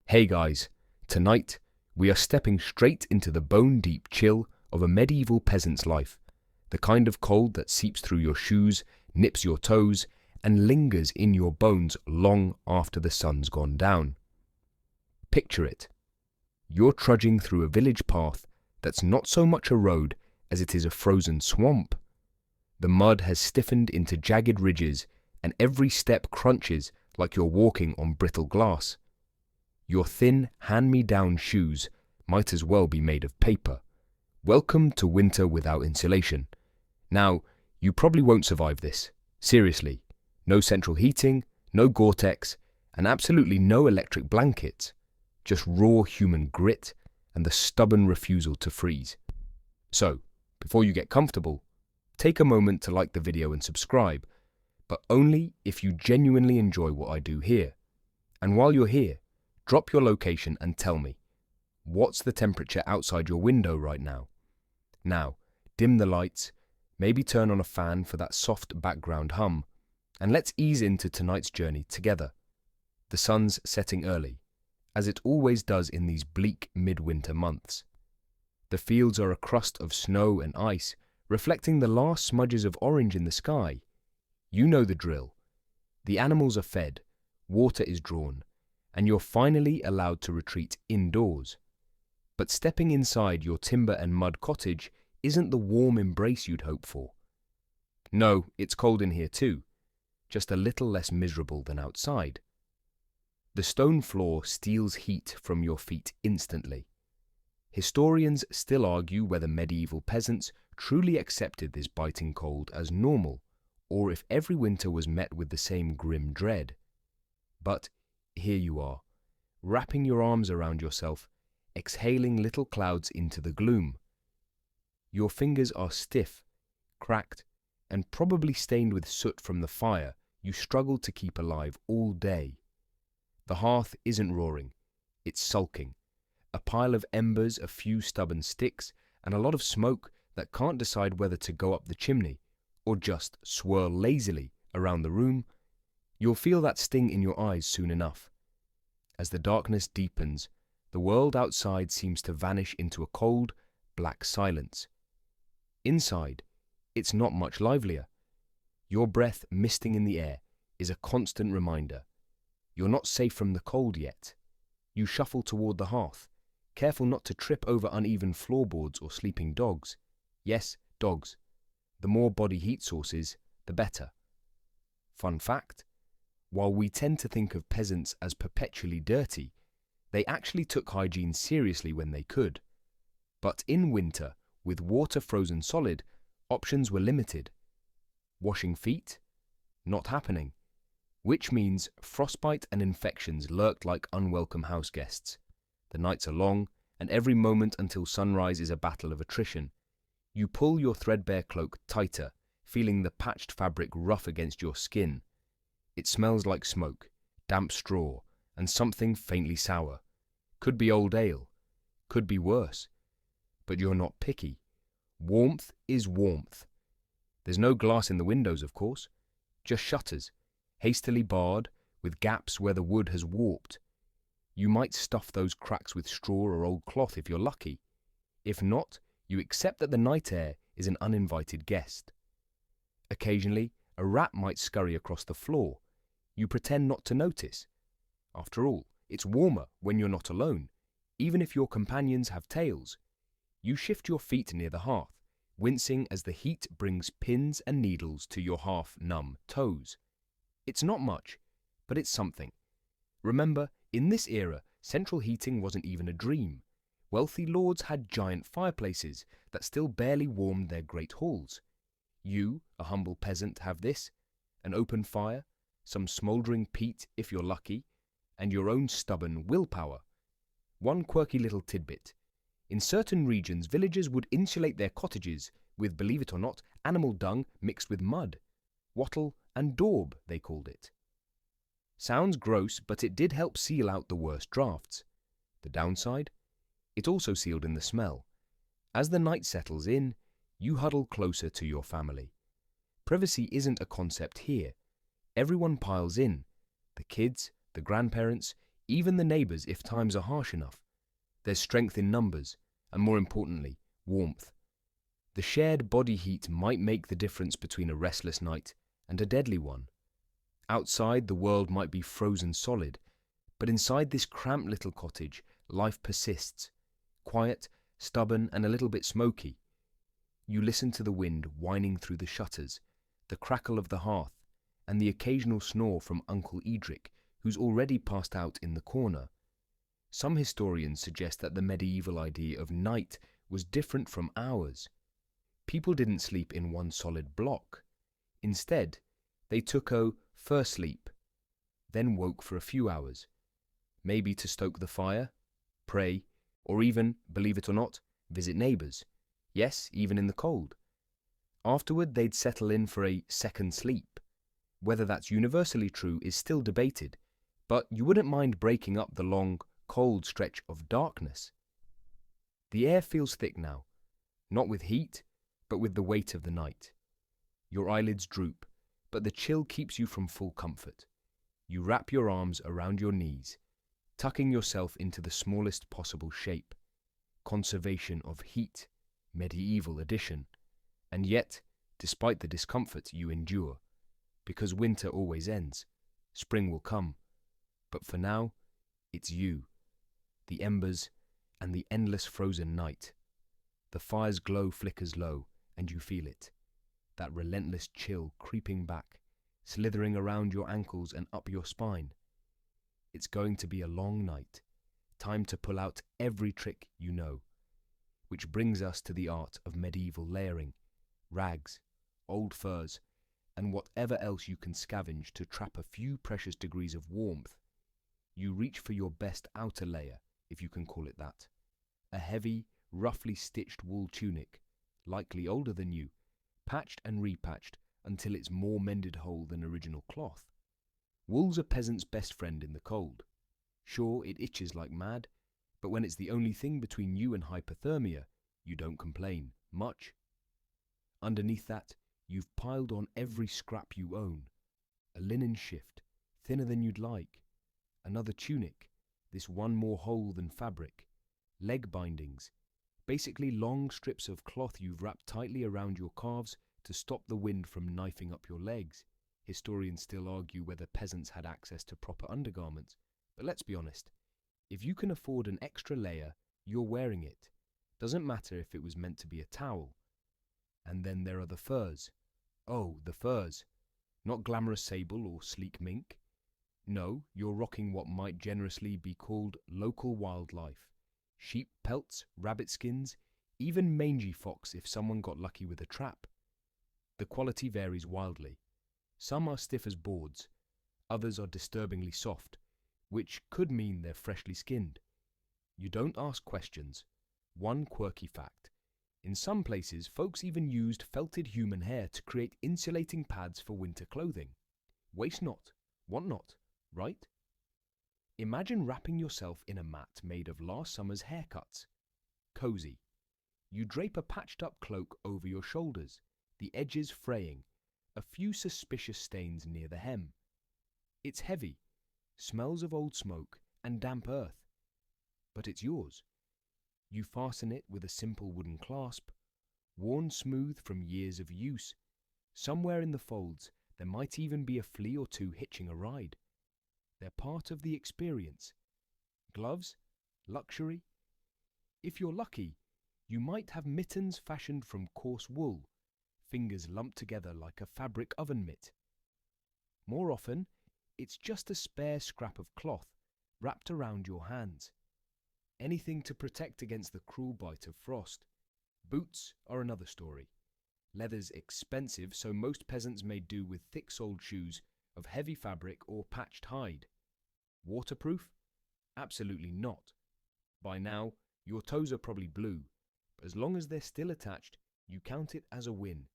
Hey guys, tonight we are stepping straight into the bone-deep chill of a medieval peasant's life, the kind of cold that seeps through your shoes, nips your toes, and lingers in your bones long after the sun's gone down. Picture it. You're trudging through a village path that's not so much a road as it is a frozen swamp. The mud has stiffened into jagged ridges, and every step crunches like you're walking on brittle glass. Your thin, hand-me-down shoes might as well be made of paper. Welcome to winter without insulation. Now, you probably won't survive this. Seriously. No central heating, no Gore-Tex, and absolutely no electric blankets. Just raw human grit and the stubborn refusal to freeze. So, before you get comfortable, take a moment to like the video and subscribe, but only if you genuinely enjoy what I do here. And while you're here, drop your location and tell me, what's the temperature outside your window right now? Now, dim the lights, maybe turn on a fan for that soft background hum, and let's ease into tonight's journey together. The sun's setting early, as it always does in these bleak midwinter months. The fields are a crust of snow and ice, reflecting the last smudges of orange in the sky. You know the drill. The animals are fed, water is drawn, and you're finally allowed to retreat indoors. But stepping inside your timber and mud cottage isn't the warm embrace you'd hope for. No, it's cold in here too, just a little less miserable than outside. The stone floor steals heat from your feet instantly. Historians still argue whether medieval peasants truly accepted this biting cold as normal, or if every winter was met with the same grim dread. But here you are, wrapping your arms around yourself, exhaling little clouds into the gloom. Your fingers are stiff, cracked, and probably stained with soot from the fire you struggled to keep alive all day. The hearth isn't roaring, it's sulking, a pile of embers, a few stubborn sticks, and a lot of smoke that can't decide whether to go up the chimney or just swirl lazily around the room. You'll feel that sting in your eyes soon enough. As the darkness deepens, the world outside seems to vanish into a cold, black silence. Inside, it's not much livelier. Your breath misting in the air is a constant reminder. You're not safe from the cold yet. You shuffle toward the hearth, careful not to trip over uneven floorboards or sleeping dogs. Yes, dogs. The more body heat sources, the better. Fun fact: while we tend to think of peasants as perpetually dirty, they actually took hygiene seriously when they could. But in winter, with water frozen solid, options were limited. Washing feet? Not happening. Which means frostbite and infections lurked like unwelcome house guests. The nights are long, and every moment until sunrise is a battle of attrition. You pull your threadbare cloak tighter, feeling the patched fabric rough against your skin. It smells like smoke, damp straw, and something faintly sour. Could be old ale. Could be worse. But you're not picky. Warmth is warmth. There's no glass in the windows, of course. Just shutters, hastily barred, with gaps where the wood has warped. You might stuff those cracks with straw or old cloth if you're lucky. If not, you accept that the night air is an uninvited guest. Occasionally, a rat might scurry across the floor. You pretend not to notice. After all, it's warmer when you're not alone, even if your companions have tails. You shift your feet near the hearth, wincing as the heat brings pins and needles to your half-numb toes. It's not much, but it's something. Remember, in this era, central heating wasn't even a dream. Wealthy lords had giant fireplaces that still barely warmed their great halls. You, a humble peasant, have this: an open fire, some smouldering peat if you're lucky, and your own stubborn willpower. One quirky little tidbit: in certain regions, villagers would insulate their cottages with, believe it or not, animal dung mixed with mud. Wattle and daub, they called it. Sounds gross, but it did help seal out the worst drafts. The downside? It also sealed in the smell. As the night settles in, you huddle closer to your family. Privacy isn't a concept here. Everyone piles in. The kids, the grandparents, even the neighbours if times are harsh enough. There's strength in numbers, and more importantly, warmth. The shared body heat might make the difference between a restless night and a deadly one. Outside, the world might be frozen solid, but inside this cramped little cottage, life persists, quiet, stubborn, and a little bit smoky. You listen to the wind whining through the shutters, the crackle of the hearth, and the occasional snore from Uncle Edric, who's already passed out in the corner. Some historians suggest that the medieval idea of night was different from ours. People didn't sleep in one solid block. Instead, they took a first sleep, then woke for a few hours, maybe to stoke the fire, pray, or even, believe it or not, visit neighbours. Yes, even in the cold. Afterward, they'd settle in for a second sleep. Whether that's universally true is still debated, but you wouldn't mind breaking up the long, cold stretch of darkness. The air feels thick now, not with heat, but with the weight of the night. Your eyelids droop, but the chill keeps you from full comfort. You wrap your arms around your knees, tucking yourself into the smallest possible shape. Conservation of heat, medieval edition. And yet, despite the discomfort you endure, because winter always ends, spring will come. But for now, it's you, the embers, and the endless frozen night. The fire's glow flickers low, and you feel it. That relentless chill creeping back, slithering around your ankles and up your spine. It's going to be a long night, time to pull out every trick you know. Which brings us to the art of medieval layering, rags, old furs, and whatever else you can scavenge to trap a few precious degrees of warmth. You reach for your best outer layer, if you can call it that. A heavy, roughly stitched wool tunic, likely older than you, patched and repatched until it's more mended whole than original cloth. Wool's a peasant's best friend in the cold. Sure, it itches like mad, but when it's the only thing between you and hypothermia, you don't complain much. Underneath that, you've piled on every scrap you own. A linen shift, thinner than you'd like. Another tunic, this one more whole than fabric. Leg bindings, basically long strips of cloth you've wrapped tightly around your calves to stop the wind from knifing up your legs. Historians still argue whether peasants had access to proper undergarments, but let's be honest. If you can afford an extra layer, you're wearing it. Doesn't matter if it was meant to be a towel. And then there are the furs. Oh, the furs. Not glamorous sable or sleek mink. No, you're rocking what might generously be called local wildlife. Sheep pelts, rabbit skins, even mangy fox if someone got lucky with a trap. The quality varies wildly. Some are stiff as boards, others are disturbingly soft, which could mean they're freshly skinned. You don't ask questions. One quirky fact. In some places, folks even used felted human hair to create insulating pads for winter clothing. Waste not, want not, right? Imagine wrapping yourself in a mat made of last summer's haircuts. Cozy. You drape a patched-up cloak over your shoulders, the edges fraying, a few suspicious stains near the hem. It's heavy, smells of old smoke and damp earth. But it's yours. You fasten it with a simple wooden clasp, worn smooth from years of use. Somewhere in the folds, there might even be a flea or two hitching a ride. They're part of the experience. Gloves? Luxury? If you're lucky, you might have mittens fashioned from coarse wool, fingers lumped together like a fabric oven mitt. More often, it's just a spare scrap of cloth wrapped around your hands. Anything to protect against the cruel bite of frost. Boots are another story. Leather's expensive, so most peasants made do with thick-soled shoes of heavy fabric or patched hide. Waterproof? Absolutely not. By now, your toes are probably blue, but as long as they're still attached, you count it as a win.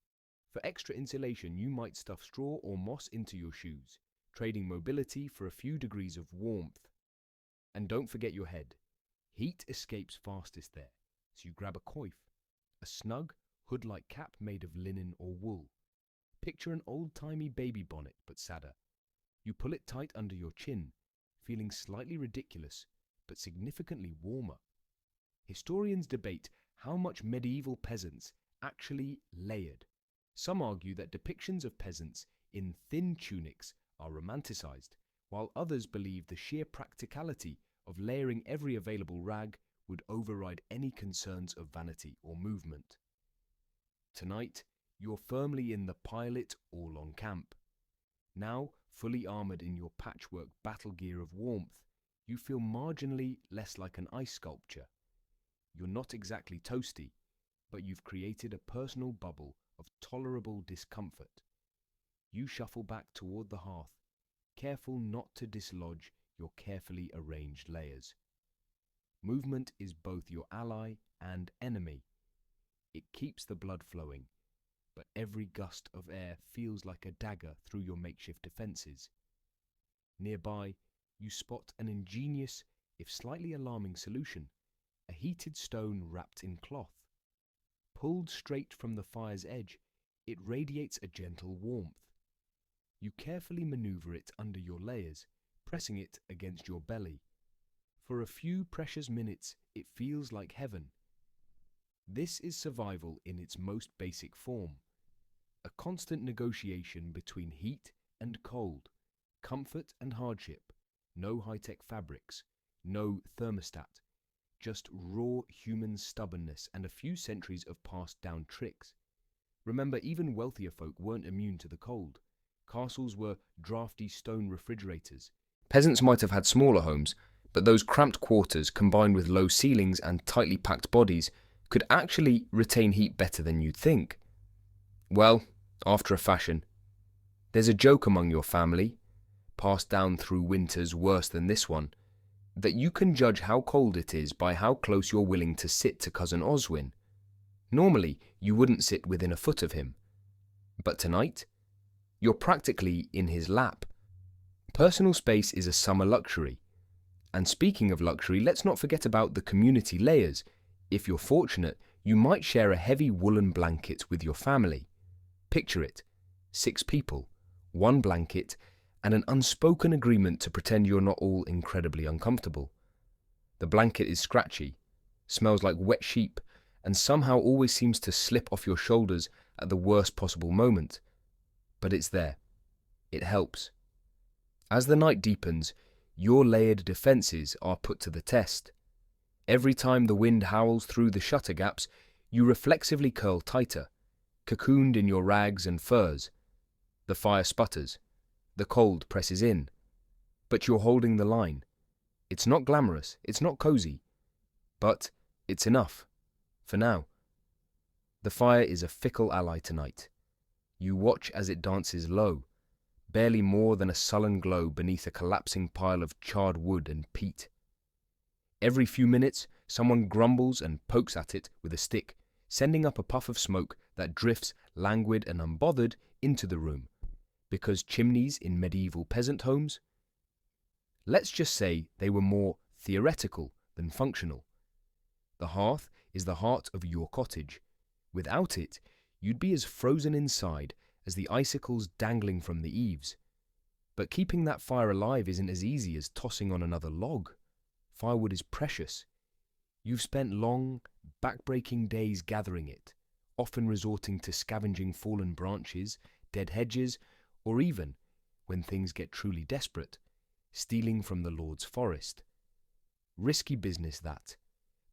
For extra insulation, you might stuff straw or moss into your shoes, trading mobility for a few degrees of warmth. And don't forget your head. Heat escapes fastest there, so you grab a coif, a snug, hood-like cap made of linen or wool. Picture an old-timey baby bonnet, but sadder. You pull it tight under your chin, feeling slightly ridiculous, but significantly warmer. Historians debate how much medieval peasants actually layered. Some argue that depictions of peasants in thin tunics are romanticized, while others believe the sheer practicality of layering every available rag would override any concerns of vanity or movement. Tonight, you're firmly in the pilot all on camp. Now, fully armored in your patchwork battle gear of warmth, you feel marginally less like an ice sculpture. You're not exactly toasty, but you've created a personal bubble of tolerable discomfort. You shuffle back toward the hearth, careful not to dislodge your carefully arranged layers. Movement is both your ally and enemy. It keeps the blood flowing, but every gust of air feels like a dagger through your makeshift defenses. Nearby, you spot an ingenious, if slightly alarming solution, a heated stone wrapped in cloth. Pulled straight from the fire's edge, it radiates a gentle warmth. You carefully maneuver it under your layers, pressing it against your belly. For a few precious minutes, it feels like heaven. This is survival in its most basic form. A constant negotiation between heat and cold, comfort and hardship, no high-tech fabrics, no thermostat, just raw human stubbornness and a few centuries of passed-down tricks. Remember, even wealthier folk weren't immune to the cold. Castles were drafty stone refrigerators. Peasants might have had smaller homes, but those cramped quarters, combined with low ceilings and tightly packed bodies, could actually retain heat better than you'd think. Well, after a fashion. There's a joke among your family, passed down through winters worse than this one, that you can judge how cold it is by how close you're willing to sit to Cousin Oswin. Normally, you wouldn't sit within a foot of him. But tonight, you're practically in his lap. Personal space is a summer luxury. And speaking of luxury, let's not forget about the community layers. If you're fortunate, you might share a heavy woolen blanket with your family. Picture it, 6 people, 1 blanket, and an unspoken agreement to pretend you're not all incredibly uncomfortable. The blanket is scratchy, smells like wet sheep, and somehow always seems to slip off your shoulders at the worst possible moment. But it's there. It helps. As the night deepens, your layered defenses are put to the test. Every time the wind howls through the shutter gaps, you reflexively curl tighter, cocooned in your rags and furs. The fire sputters. The cold presses in. But you're holding the line. It's not glamorous, it's not cozy, but it's enough. For now. The fire is a fickle ally tonight. You watch as it dances low, barely more than a sullen glow beneath a collapsing pile of charred wood and peat. Every few minutes, someone grumbles and pokes at it with a stick, sending up a puff of smoke that drifts, languid and unbothered, into the room. Because chimneys in medieval peasant homes? Let's just say they were more theoretical than functional. The hearth is the heart of your cottage. Without it, you'd be as frozen inside as the icicles dangling from the eaves. But keeping that fire alive isn't as easy as tossing on another log. Firewood is precious. You've spent long, back-breaking days gathering it, often resorting to scavenging fallen branches, dead hedges, or even, when things get truly desperate, stealing from the Lord's forest. Risky business that.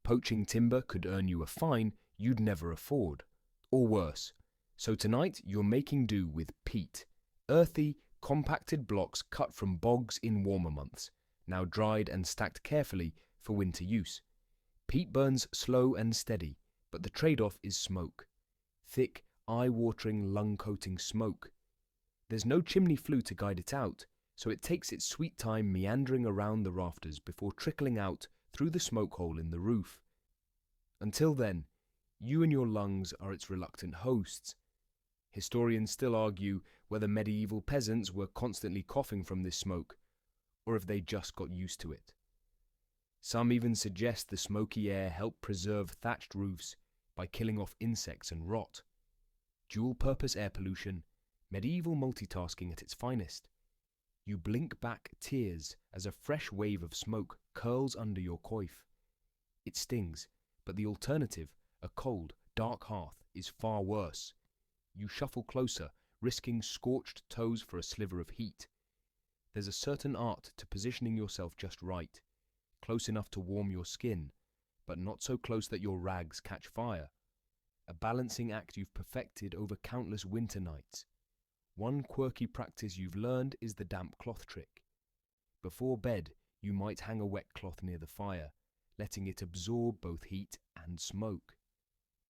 Poaching timber could earn you a fine you'd never afford, or worse. So tonight you're making do with peat, earthy, compacted blocks cut from bogs in warmer months, now dried and stacked carefully for winter use. Peat burns slow and steady, but the trade-off is smoke. Thick, eye-watering, lung-coating smoke. There's no chimney flue to guide it out, so it takes its sweet time meandering around the rafters before trickling out through the smoke hole in the roof. Until then, you and your lungs are its reluctant hosts. Historians still argue whether medieval peasants were constantly coughing from this smoke, or if they just got used to it. Some even suggest the smoky air helped preserve thatched roofs by killing off insects and rot. Dual-purpose air pollution, medieval multitasking at its finest. You blink back tears as a fresh wave of smoke curls under your coif. It stings, but the alternative, a cold, dark hearth, is far worse. You shuffle closer, risking scorched toes for a sliver of heat. There's a certain art to positioning yourself just right, close enough to warm your skin, but not so close that your rags catch fire. A balancing act you've perfected over countless winter nights. One quirky practice you've learned is the damp cloth trick. Before bed, you might hang a wet cloth near the fire, letting it absorb both heat and smoke.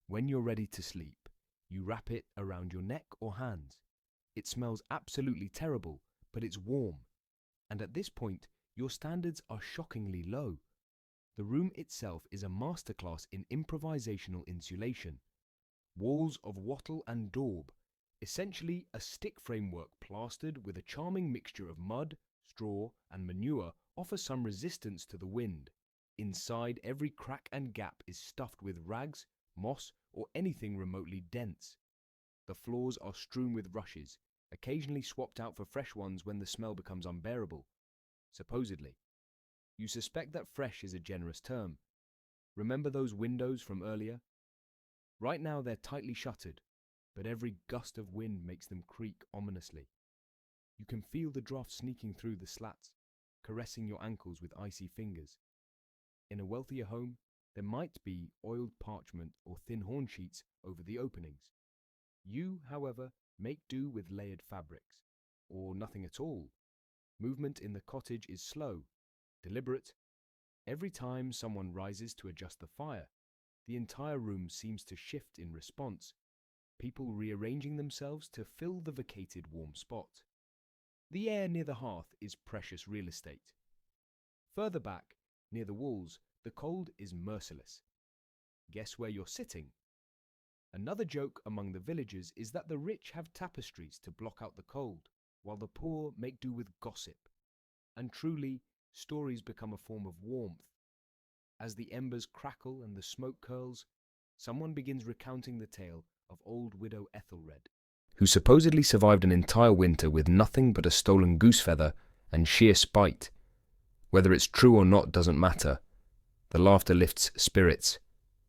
When you're ready to sleep, you wrap it around your neck or hands. It smells absolutely terrible, but it's warm. And at this point, your standards are shockingly low. The room itself is a masterclass in improvisational insulation. Walls of wattle and daub, essentially a stick framework plastered with a charming mixture of mud, straw, and manure, offer some resistance to the wind. Inside, every crack and gap is stuffed with rags, moss, or anything remotely dense. The floors are strewn with rushes, occasionally swapped out for fresh ones when the smell becomes unbearable. Supposedly. You suspect that fresh is a generous term. Remember those windows from earlier? Right now they're tightly shuttered, but every gust of wind makes them creak ominously. You can feel the draft sneaking through the slats, caressing your ankles with icy fingers. In a wealthier home, there might be oiled parchment or thin horn sheets over the openings. You, however, make do with layered fabrics, or nothing at all. Movement in the cottage is slow, deliberate. Every time someone rises to adjust the fire, the entire room seems to shift in response, people rearranging themselves to fill the vacated warm spot. The air near the hearth is precious real estate. Further back, near the walls, the cold is merciless. Guess where you're sitting? Another joke among the villagers is that the rich have tapestries to block out the cold, while the poor make do with gossip. And truly, stories become a form of warmth. As the embers crackle and the smoke curls, someone begins recounting the tale of old widow Ethelred, who supposedly survived an entire winter with nothing but a stolen goose feather and sheer spite. Whether it's true or not doesn't matter. The laughter lifts spirits.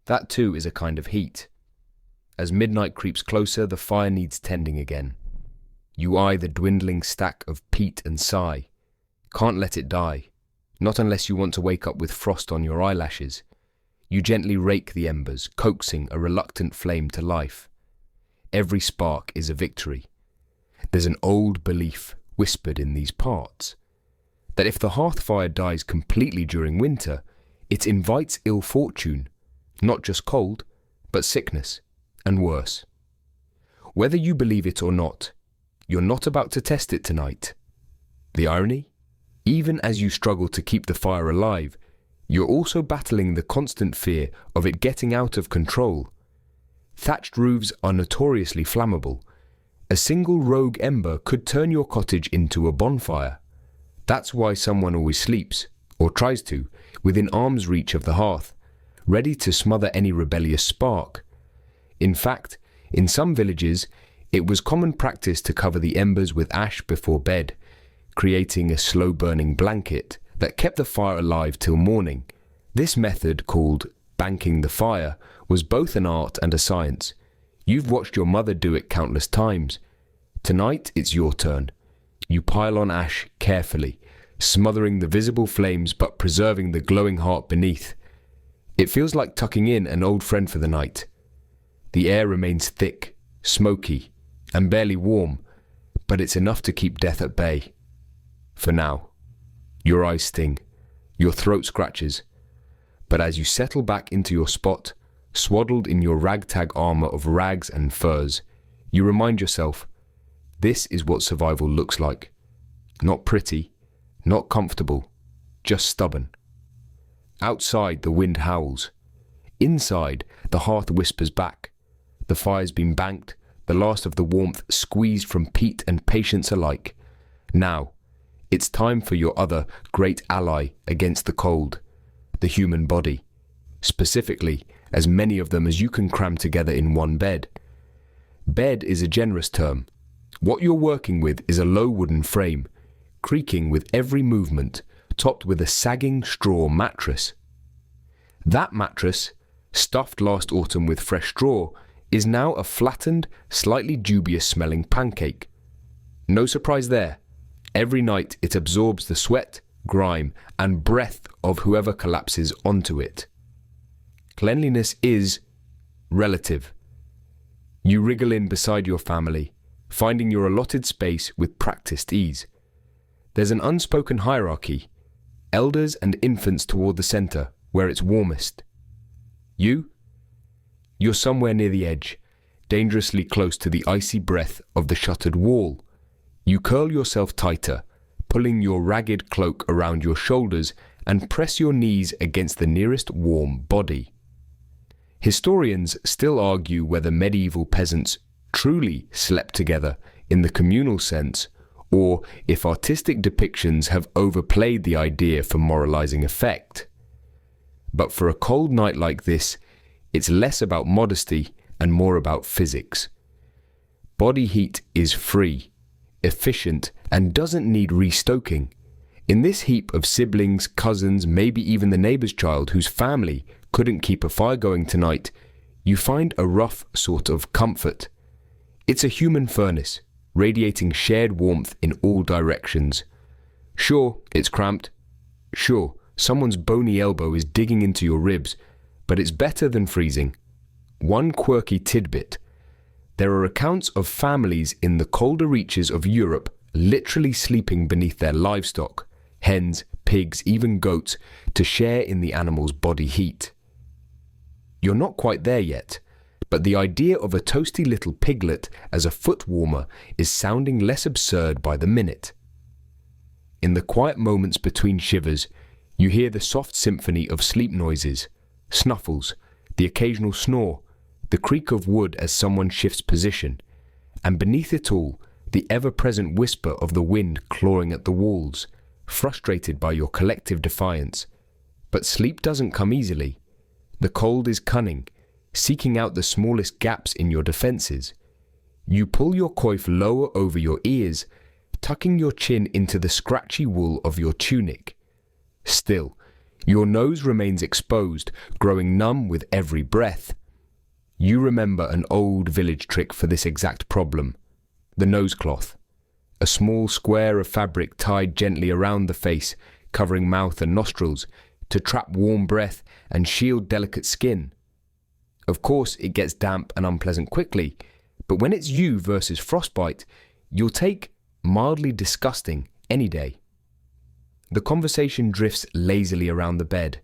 That too is a kind of heat. As midnight creeps closer, the fire needs tending again. You eye the dwindling stack of peat and sigh. Can't let it die. Not unless you want to wake up with frost on your eyelashes. You gently rake the embers, coaxing a reluctant flame to life. Every spark is a victory. There's an old belief, whispered in these parts, that if the hearth fire dies completely during winter, it invites ill fortune, not just cold, but sickness, and worse. Whether you believe it or not, you're not about to test it tonight. The irony? Even as you struggle to keep the fire alive, you're also battling the constant fear of it getting out of control. Thatched roofs are notoriously flammable. A single rogue ember could turn your cottage into a bonfire. That's why someone always sleeps, or tries to, within arm's reach of the hearth, ready to smother any rebellious spark. In fact, in some villages, it was common practice to cover the embers with ash before bed, creating a slow-burning blanket that kept the fire alive till morning. This method, called banking the fire, was both an art and a science. You've watched your mother do it countless times. Tonight, it's your turn. You pile on ash carefully, smothering the visible flames but preserving the glowing heart beneath. It feels like tucking in an old friend for the night. The air remains thick, smoky, and barely warm, but it's enough to keep death at bay. For now. Your eyes sting, your throat scratches, but as you settle back into your spot, swaddled in your ragtag armor of rags and furs, you remind yourself, this is what survival looks like. Not pretty, not comfortable, just stubborn. Outside, the wind howls. Inside, the hearth whispers back. The fire's been banked, the last of the warmth squeezed from peat and patience alike. Now, it's time for your other great ally against the cold, the human body. Specifically, as many of them as you can cram together in one bed. Bed is a generous term. What you're working with is a low wooden frame, creaking with every movement, topped with a sagging straw mattress. That mattress, stuffed last autumn with fresh straw, is now a flattened, slightly dubious-smelling pancake. No surprise there. Every night it absorbs the sweat, grime, and breath of whoever collapses onto it. Cleanliness is relative. You wriggle in beside your family, finding your allotted space with practiced ease. There's an unspoken hierarchy, elders and infants toward the center, where it's warmest. You're somewhere near the edge, dangerously close to the icy breath of the shuttered wall. You curl yourself tighter, pulling your ragged cloak around your shoulders and press your knees against the nearest warm body. Historians still argue whether medieval peasants truly slept together in the communal sense, or if artistic depictions have overplayed the idea for moralizing effect. But for a cold night like this, it's less about modesty and more about physics. Body heat is free, efficient, and doesn't need restoking. In this heap of siblings, cousins, maybe even the neighbor's child whose family couldn't keep a fire going tonight, you find a rough sort of comfort. It's a human furnace, radiating shared warmth in all directions. Sure, it's cramped. Sure, someone's bony elbow is digging into your ribs, but it's better than freezing. One quirky tidbit. There are accounts of families in the colder reaches of Europe literally sleeping beneath their livestock, hens, pigs, even goats, to share in the animal's body heat. You're not quite there yet, but the idea of a toasty little piglet as a foot warmer is sounding less absurd by the minute. In the quiet moments between shivers, you hear the soft symphony of sleep noises, snuffles, the occasional snore, the creak of wood as someone shifts position, and beneath it all, the ever-present whisper of the wind clawing at the walls, frustrated by your collective defiance. But sleep doesn't come easily. The cold is cunning, seeking out the smallest gaps in your defenses. You pull your coif lower over your ears, tucking your chin into the scratchy wool of your tunic. Still, your nose remains exposed, growing numb with every breath. You remember an old village trick for this exact problem: the nosecloth. A small square of fabric tied gently around the face, covering mouth and nostrils, to trap warm breath and shield delicate skin. Of course, it gets damp and unpleasant quickly, but when it's you versus frostbite, you'll take mildly disgusting any day. The conversation drifts lazily around the bed.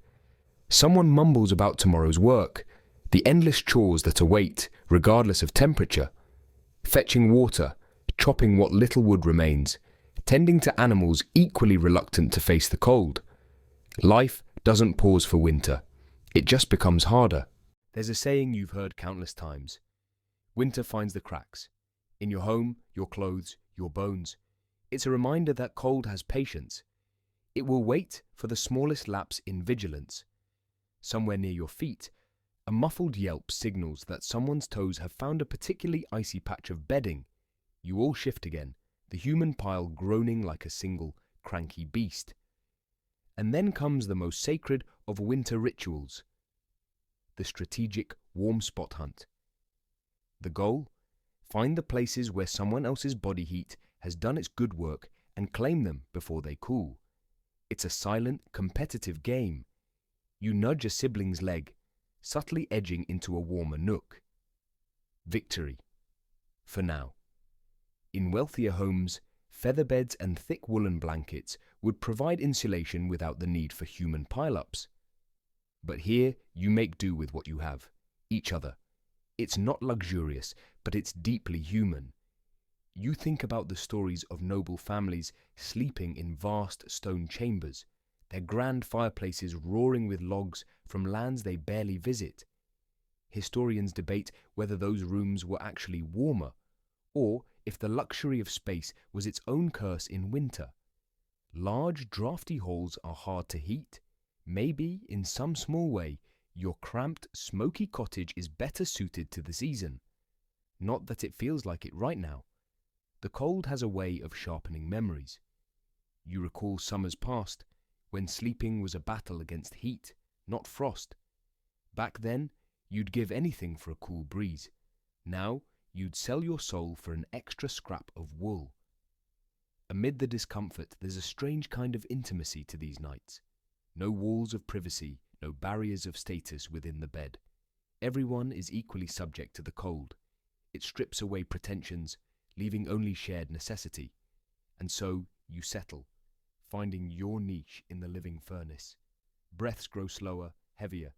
Someone mumbles about tomorrow's work, the endless chores that await, regardless of temperature. Fetching water, chopping what little wood remains, tending to animals equally reluctant to face the cold. Life doesn't pause for winter. It just becomes harder. There's a saying you've heard countless times. Winter finds the cracks. In your home, your clothes, your bones. It's a reminder that cold has patience. It will wait for the smallest lapse in vigilance. Somewhere near your feet, a muffled yelp signals that someone's toes have found a particularly icy patch of bedding. You all shift again, the human pile groaning like a single, cranky beast. And then comes the most sacred of winter rituals: the strategic warm spot hunt. The goal? Find the places where someone else's body heat has done its good work and claim them before they cool. It's a silent, competitive game. You nudge a sibling's leg, subtly edging into a warmer nook. Victory. For now. In wealthier homes, feather beds and thick woolen blankets would provide insulation without the need for human pile-ups. But here, you make do with what you have, each other. It's not luxurious, but it's deeply human. You think about the stories of noble families sleeping in vast stone chambers, their grand fireplaces roaring with logs from lands they barely visit. Historians debate whether those rooms were actually warmer, or if the luxury of space was its own curse in winter. Large, drafty halls are hard to heat. Maybe, in some small way, your cramped, smoky cottage is better suited to the season. Not that it feels like it right now. The cold has a way of sharpening memories. You recall summers past, when sleeping was a battle against heat, not frost. Back then, you'd give anything for a cool breeze. Now, you'd sell your soul for an extra scrap of wool. Amid the discomfort, there's a strange kind of intimacy to these nights. No walls of privacy, no barriers of status within the bed. Everyone is equally subject to the cold. It strips away pretensions, leaving only shared necessity. And so you settle, finding your niche in the living furnace. Breaths grow slower, heavier.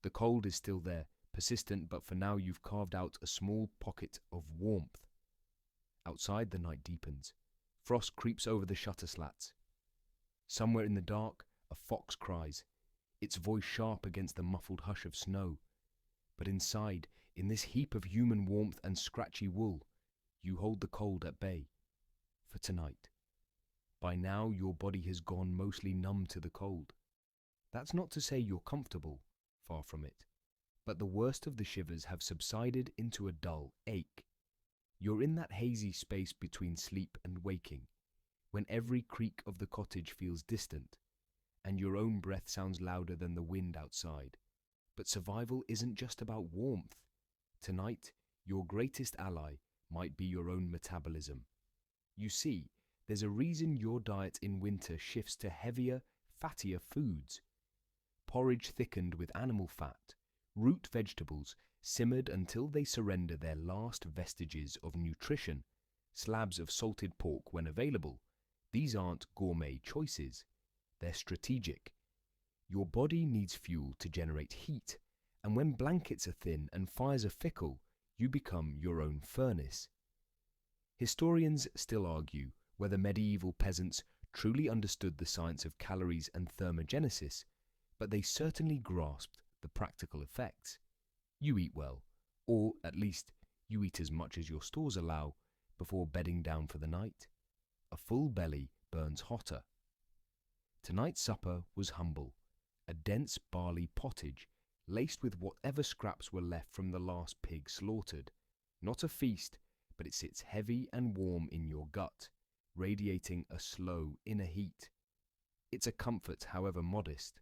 The cold is still there, persistent, but for now you've carved out a small pocket of warmth. Outside, the night deepens. Frost creeps over the shutter slats. Somewhere in the dark, a fox cries, its voice sharp against the muffled hush of snow. But inside, in this heap of human warmth and scratchy wool, you hold the cold at bay. For tonight. By now, your body has gone mostly numb to the cold. That's not to say you're comfortable, far from it. But the worst of the shivers have subsided into a dull ache. You're in that hazy space between sleep and waking, when every creak of the cottage feels distant, and your own breath sounds louder than the wind outside. But survival isn't just about warmth. Tonight, your greatest ally might be your own metabolism. You see, there's a reason your diet in winter shifts to heavier, fattier foods. Porridge thickened with animal fat, root vegetables simmered until they surrender their last vestiges of nutrition, slabs of salted pork when available. These aren't gourmet choices. They're strategic. Your body needs fuel to generate heat, and when blankets are thin and fires are fickle, you become your own furnace. Historians still argue whether medieval peasants truly understood the science of calories and thermogenesis, but they certainly grasped the practical effects. You eat well, or at least you eat as much as your stores allow before bedding down for the night. A full belly burns hotter. Tonight's supper was humble, a dense barley pottage laced with whatever scraps were left from the last pig slaughtered. Not a feast, but it sits heavy and warm in your gut, radiating a slow inner heat. It's a comfort, however modest.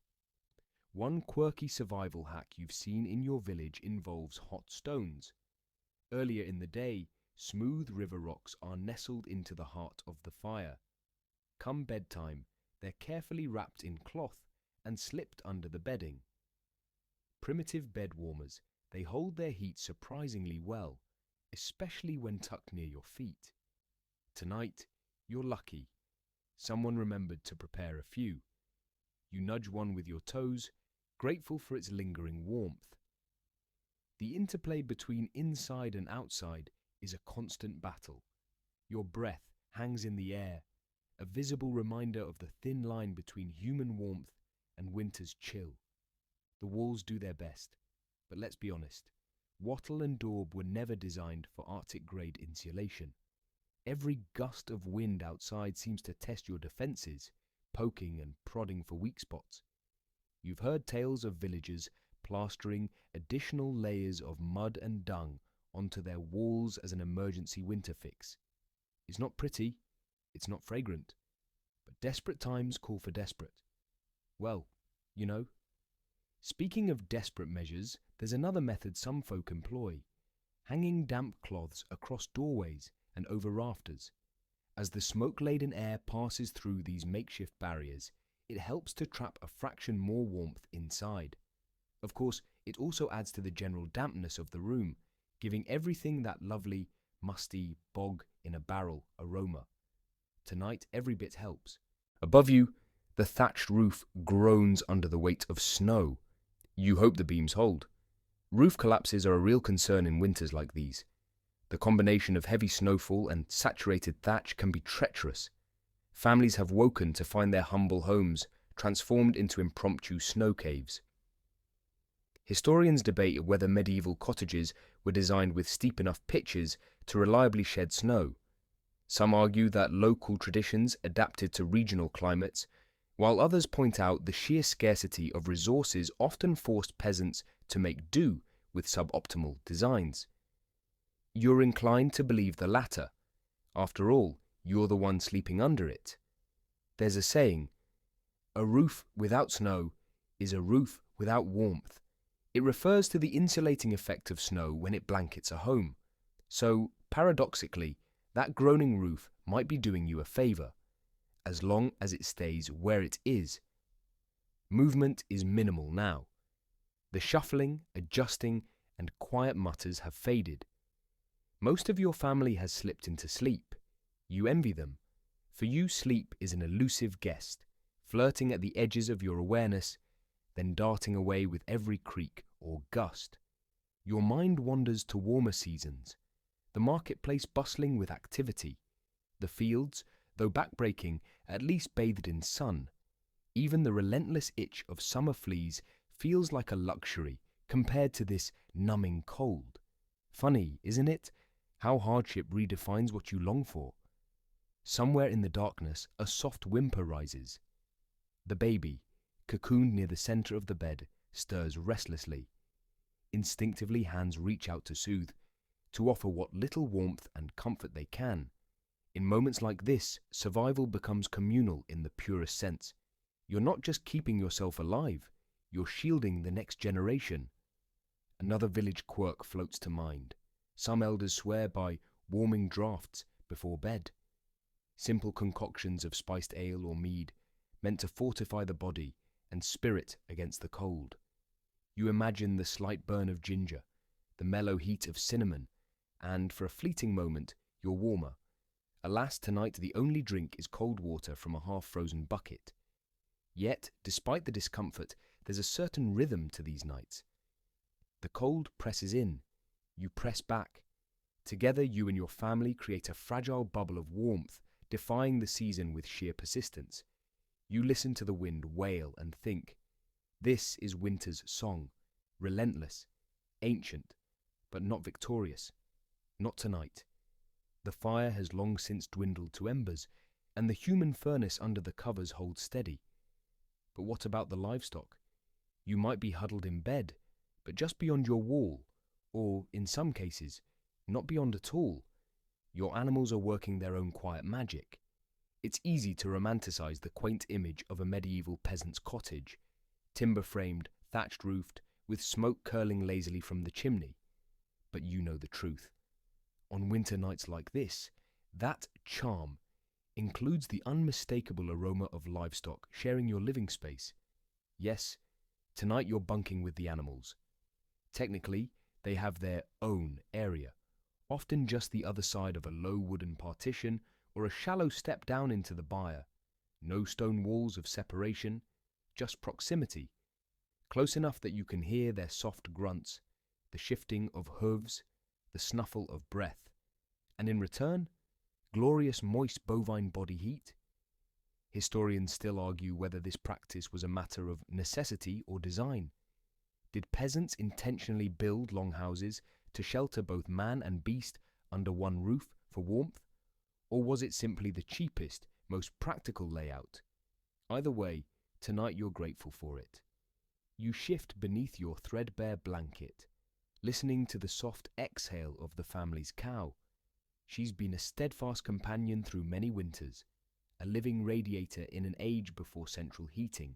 One quirky survival hack you've seen in your village involves hot stones. Earlier in the day, smooth river rocks are nestled into the heart of the fire. Come bedtime, they're carefully wrapped in cloth and slipped under the bedding. Primitive bed warmers, they hold their heat surprisingly well, especially when tucked near your feet. Tonight, you're lucky. Someone remembered to prepare a few. You nudge one with your toes, grateful for its lingering warmth. The interplay between inside and outside is a constant battle. Your breath hangs in the air, a visible reminder of the thin line between human warmth and winter's chill. The walls do their best, but let's be honest, wattle and daub were never designed for Arctic-grade insulation. Every gust of wind outside seems to test your defenses, poking and prodding for weak spots. You've heard tales of villagers plastering additional layers of mud and dung onto their walls as an emergency winter fix. It's not pretty, it's not fragrant, but desperate times call for desperate. Well, you know. Speaking of desperate measures, there's another method some folk employ: hanging damp cloths across doorways and over rafters. As the smoke-laden air passes through these makeshift barriers, it helps to trap a fraction more warmth inside. Of course, it also adds to the general dampness of the room, giving everything that lovely, musty, bog-in-a-barrel aroma. Tonight, every bit helps. Above you, the thatched roof groans under the weight of snow. You hope the beams hold. Roof collapses are a real concern in winters like these. The combination of heavy snowfall and saturated thatch can be treacherous. Families have woken to find their humble homes transformed into impromptu snow caves. Historians debate whether medieval cottages were designed with steep enough pitches to reliably shed snow. Some argue that local traditions adapted to regional climates, while others point out the sheer scarcity of resources often forced peasants to make do with suboptimal designs. You're inclined to believe the latter. After all, you're the one sleeping under it. There's a saying, a roof without snow is a roof without warmth. It refers to the insulating effect of snow when it blankets a home. So, paradoxically, that groaning roof might be doing you a favour, as long as it stays where it is. Movement is minimal now. The shuffling, adjusting, and quiet mutters have faded. Most of your family has slipped into sleep. You envy them. For you, sleep is an elusive guest, flirting at the edges of your awareness, then darting away with every creak or gust. Your mind wanders to warmer seasons, the marketplace bustling with activity, the fields, though backbreaking, at least bathed in sun. Even the relentless itch of summer fleas feels like a luxury compared to this numbing cold. Funny, isn't it, how hardship redefines what you long for? Somewhere in the darkness, a soft whimper rises. The baby, cocooned near the center of the bed, stirs restlessly. Instinctively, hands reach out to soothe, to offer what little warmth and comfort they can. In moments like this, survival becomes communal in the purest sense. You're not just keeping yourself alive, you're shielding the next generation. Another village quirk floats to mind. Some elders swear by warming draughts before bed. Simple concoctions of spiced ale or mead, meant to fortify the body and spirit against the cold. You imagine the slight burn of ginger, the mellow heat of cinnamon, and for a fleeting moment, you're warmer. Alas, tonight the only drink is cold water from a half-frozen bucket. Yet, despite the discomfort, there's a certain rhythm to these nights. The cold presses in, you press back. Together, you and your family create a fragile bubble of warmth, defying the season with sheer persistence. You listen to the wind wail and think, this is winter's song, relentless, ancient, but not victorious. Not tonight. The fire has long since dwindled to embers, and the human furnace under the covers holds steady. But what about the livestock? You might be huddled in bed, but just beyond your wall, or, in some cases, not beyond at all. Your animals are working their own quiet magic. It's easy to romanticize the quaint image of a medieval peasant's cottage, timber-framed, thatched-roofed, with smoke curling lazily from the chimney. But you know the truth. On winter nights like this, that charm includes the unmistakable aroma of livestock sharing your living space. Yes, tonight you're bunking with the animals. Technically, they have their own area, often just the other side of a low wooden partition or a shallow step down into the byre. No stone walls of separation, just proximity, close enough that you can hear their soft grunts, the shifting of hooves, the snuffle of breath, and in return, glorious moist bovine body heat. Historians still argue whether this practice was a matter of necessity or design. Did peasants intentionally build longhouses to shelter both man and beast under one roof for warmth? Or was it simply the cheapest, most practical layout? Either way, tonight you're grateful for it. You shift beneath your threadbare blanket, listening to the soft exhale of the family's cow. She's been a steadfast companion through many winters, a living radiator in an age before central heating.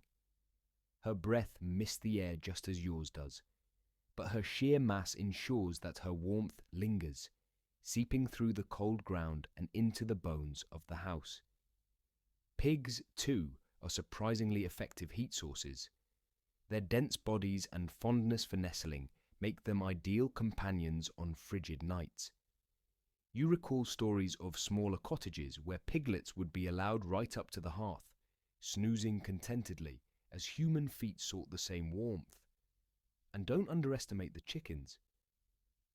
Her breath mists the air just as yours does, but her sheer mass ensures that her warmth lingers, seeping through the cold ground and into the bones of the house. Pigs, too, are surprisingly effective heat sources. Their dense bodies and fondness for nestling make them ideal companions on frigid nights. You recall stories of smaller cottages where piglets would be allowed right up to the hearth, snoozing contentedly as human feet sought the same warmth. And don't underestimate the chickens.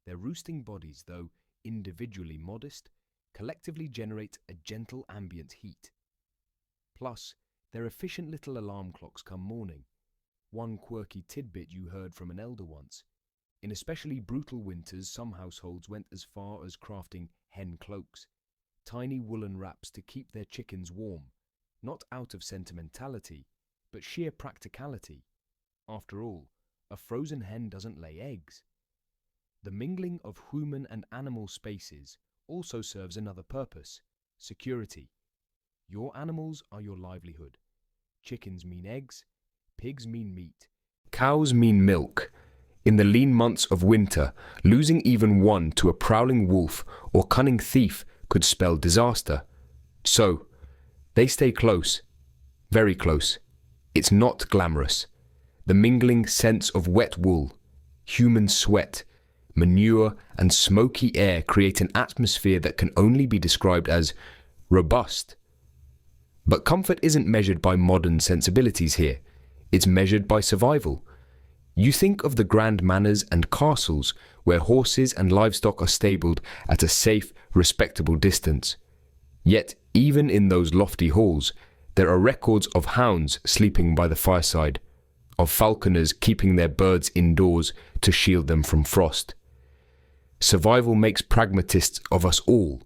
Their roosting bodies, though individually modest, collectively generate a gentle ambient heat. Plus, their efficient little alarm clocks come morning. One quirky tidbit you heard from an elder once. In especially brutal winters, some households went as far as crafting hen cloaks, tiny woolen wraps to keep their chickens warm, not out of sentimentality, but sheer practicality. After all, a frozen hen doesn't lay eggs. The mingling of human and animal spaces also serves another purpose: security. Your animals are your livelihood. Chickens mean eggs, pigs mean meat, cows mean milk. In the lean months of winter, losing even one to a prowling wolf or cunning thief could spell disaster. So, they stay close, very close. It's not glamorous. The mingling scents of wet wool, human sweat, manure, and smoky air create an atmosphere that can only be described as robust. But comfort isn't measured by modern sensibilities here. It's measured by survival. You think of the grand manors and castles where horses and livestock are stabled at a safe, respectable distance. Yet, even in those lofty halls, there are records of hounds sleeping by the fireside, of falconers keeping their birds indoors to shield them from frost. Survival makes pragmatists of us all.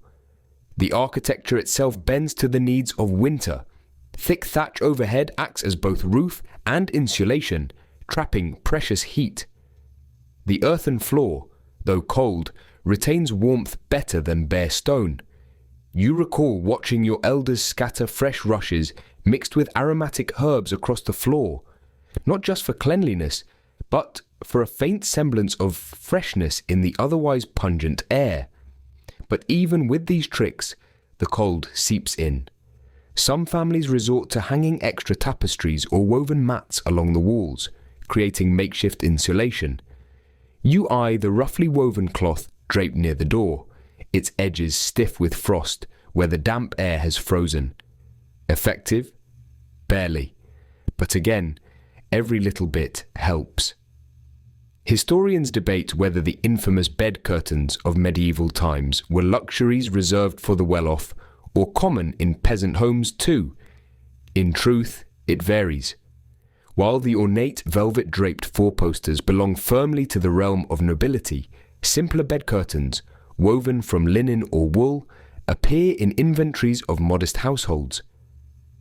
The architecture itself bends to the needs of winter. Thick thatch overhead acts as both roof and insulation, trapping precious heat. The earthen floor, though cold, retains warmth better than bare stone. You recall watching your elders scatter fresh rushes mixed with aromatic herbs across the floor, not just for cleanliness, but for a faint semblance of freshness in the otherwise pungent air. But even with these tricks, the cold seeps in. Some families resort to hanging extra tapestries or woven mats along the walls, creating makeshift insulation. You eye the roughly woven cloth draped near the door, its edges stiff with frost where the damp air has frozen. Effective? Barely. But again, every little bit helps. Historians debate whether the infamous bed curtains of medieval times were luxuries reserved for the well-off or common in peasant homes too. In truth, it varies. While the ornate velvet-draped four-posters belong firmly to the realm of nobility, simpler bed curtains, woven from linen or wool, appear in inventories of modest households.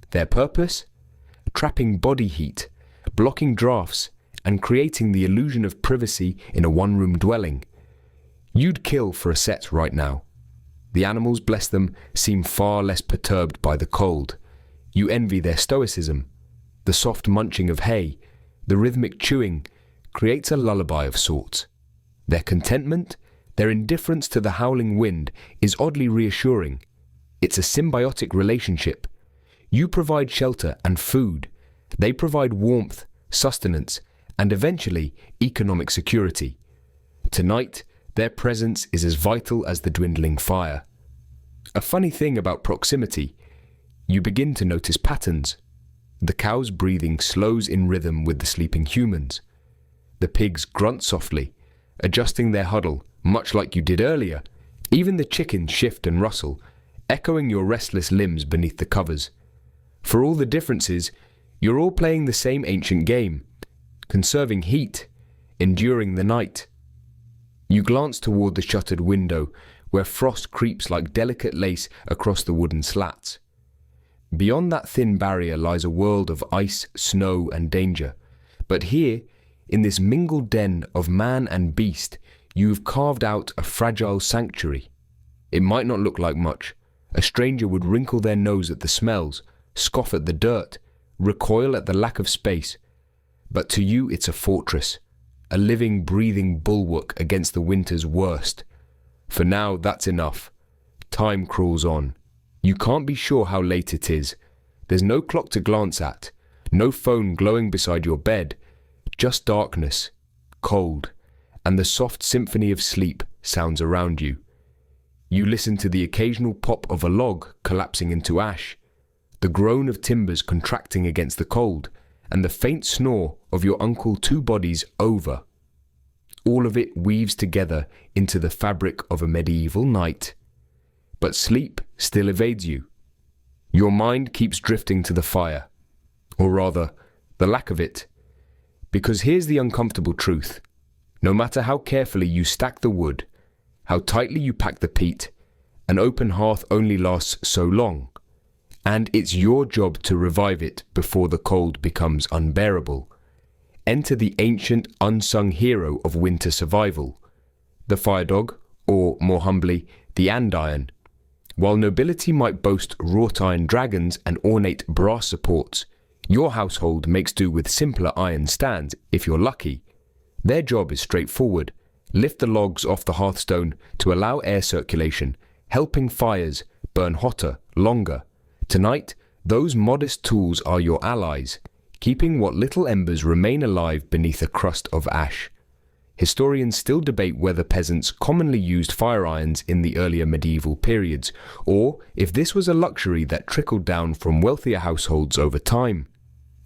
Their purpose? Trapping body heat, blocking drafts, and creating the illusion of privacy in a one-room dwelling. You'd kill for a set right now. The animals, bless them, seem far less perturbed by the cold. You envy their stoicism. The soft munching of hay, the rhythmic chewing, creates a lullaby of sorts. Their contentment, their indifference to the howling wind is oddly reassuring. It's a symbiotic relationship. You provide shelter and food. They provide warmth, sustenance, and eventually economic security. Tonight, their presence is as vital as the dwindling fire. A funny thing about proximity, you begin to notice patterns. The cow's breathing slows in rhythm with the sleeping humans. The pigs grunt softly, adjusting their huddle, much like you did earlier. Even the chickens shift and rustle, echoing your restless limbs beneath the covers. For all the differences, you're all playing the same ancient game, conserving heat, enduring the night. You glance toward the shuttered window, where frost creeps like delicate lace across the wooden slats. Beyond that thin barrier lies a world of ice, snow, and danger. But here, in this mingled den of man and beast, you've carved out a fragile sanctuary. It might not look like much. A stranger would wrinkle their nose at the smells, scoff at the dirt, recoil at the lack of space. But to you it's a fortress, a living, breathing bulwark against the winter's worst. For now, that's enough. Time crawls on. You can't be sure how late it is. There's no clock to glance at, no phone glowing beside your bed, just darkness, cold, and the soft symphony of sleep sounds around you. You listen to the occasional pop of a log collapsing into ash, the groan of timbers contracting against the cold, and the faint snore of your Uncle Two Bodies over. All of it weaves together into the fabric of a medieval night. But sleep still evades you. Your mind keeps drifting to the fire, or rather, the lack of it. Because here's the uncomfortable truth. No matter how carefully you stack the wood, how tightly you pack the peat, an open hearth only lasts so long. And it's your job to revive it before the cold becomes unbearable. Enter the ancient, unsung hero of winter survival, the fire dog, or more humbly, the andiron. While nobility might boast wrought iron dragons and ornate brass supports, your household makes do with simpler iron stands if you're lucky. Their job is straightforward: lift the logs off the hearthstone to allow air circulation, helping fires burn hotter, longer. Tonight, those modest tools are your allies, keeping what little embers remain alive beneath a crust of ash. Historians still debate whether peasants commonly used fire irons in the earlier medieval periods, or if this was a luxury that trickled down from wealthier households over time.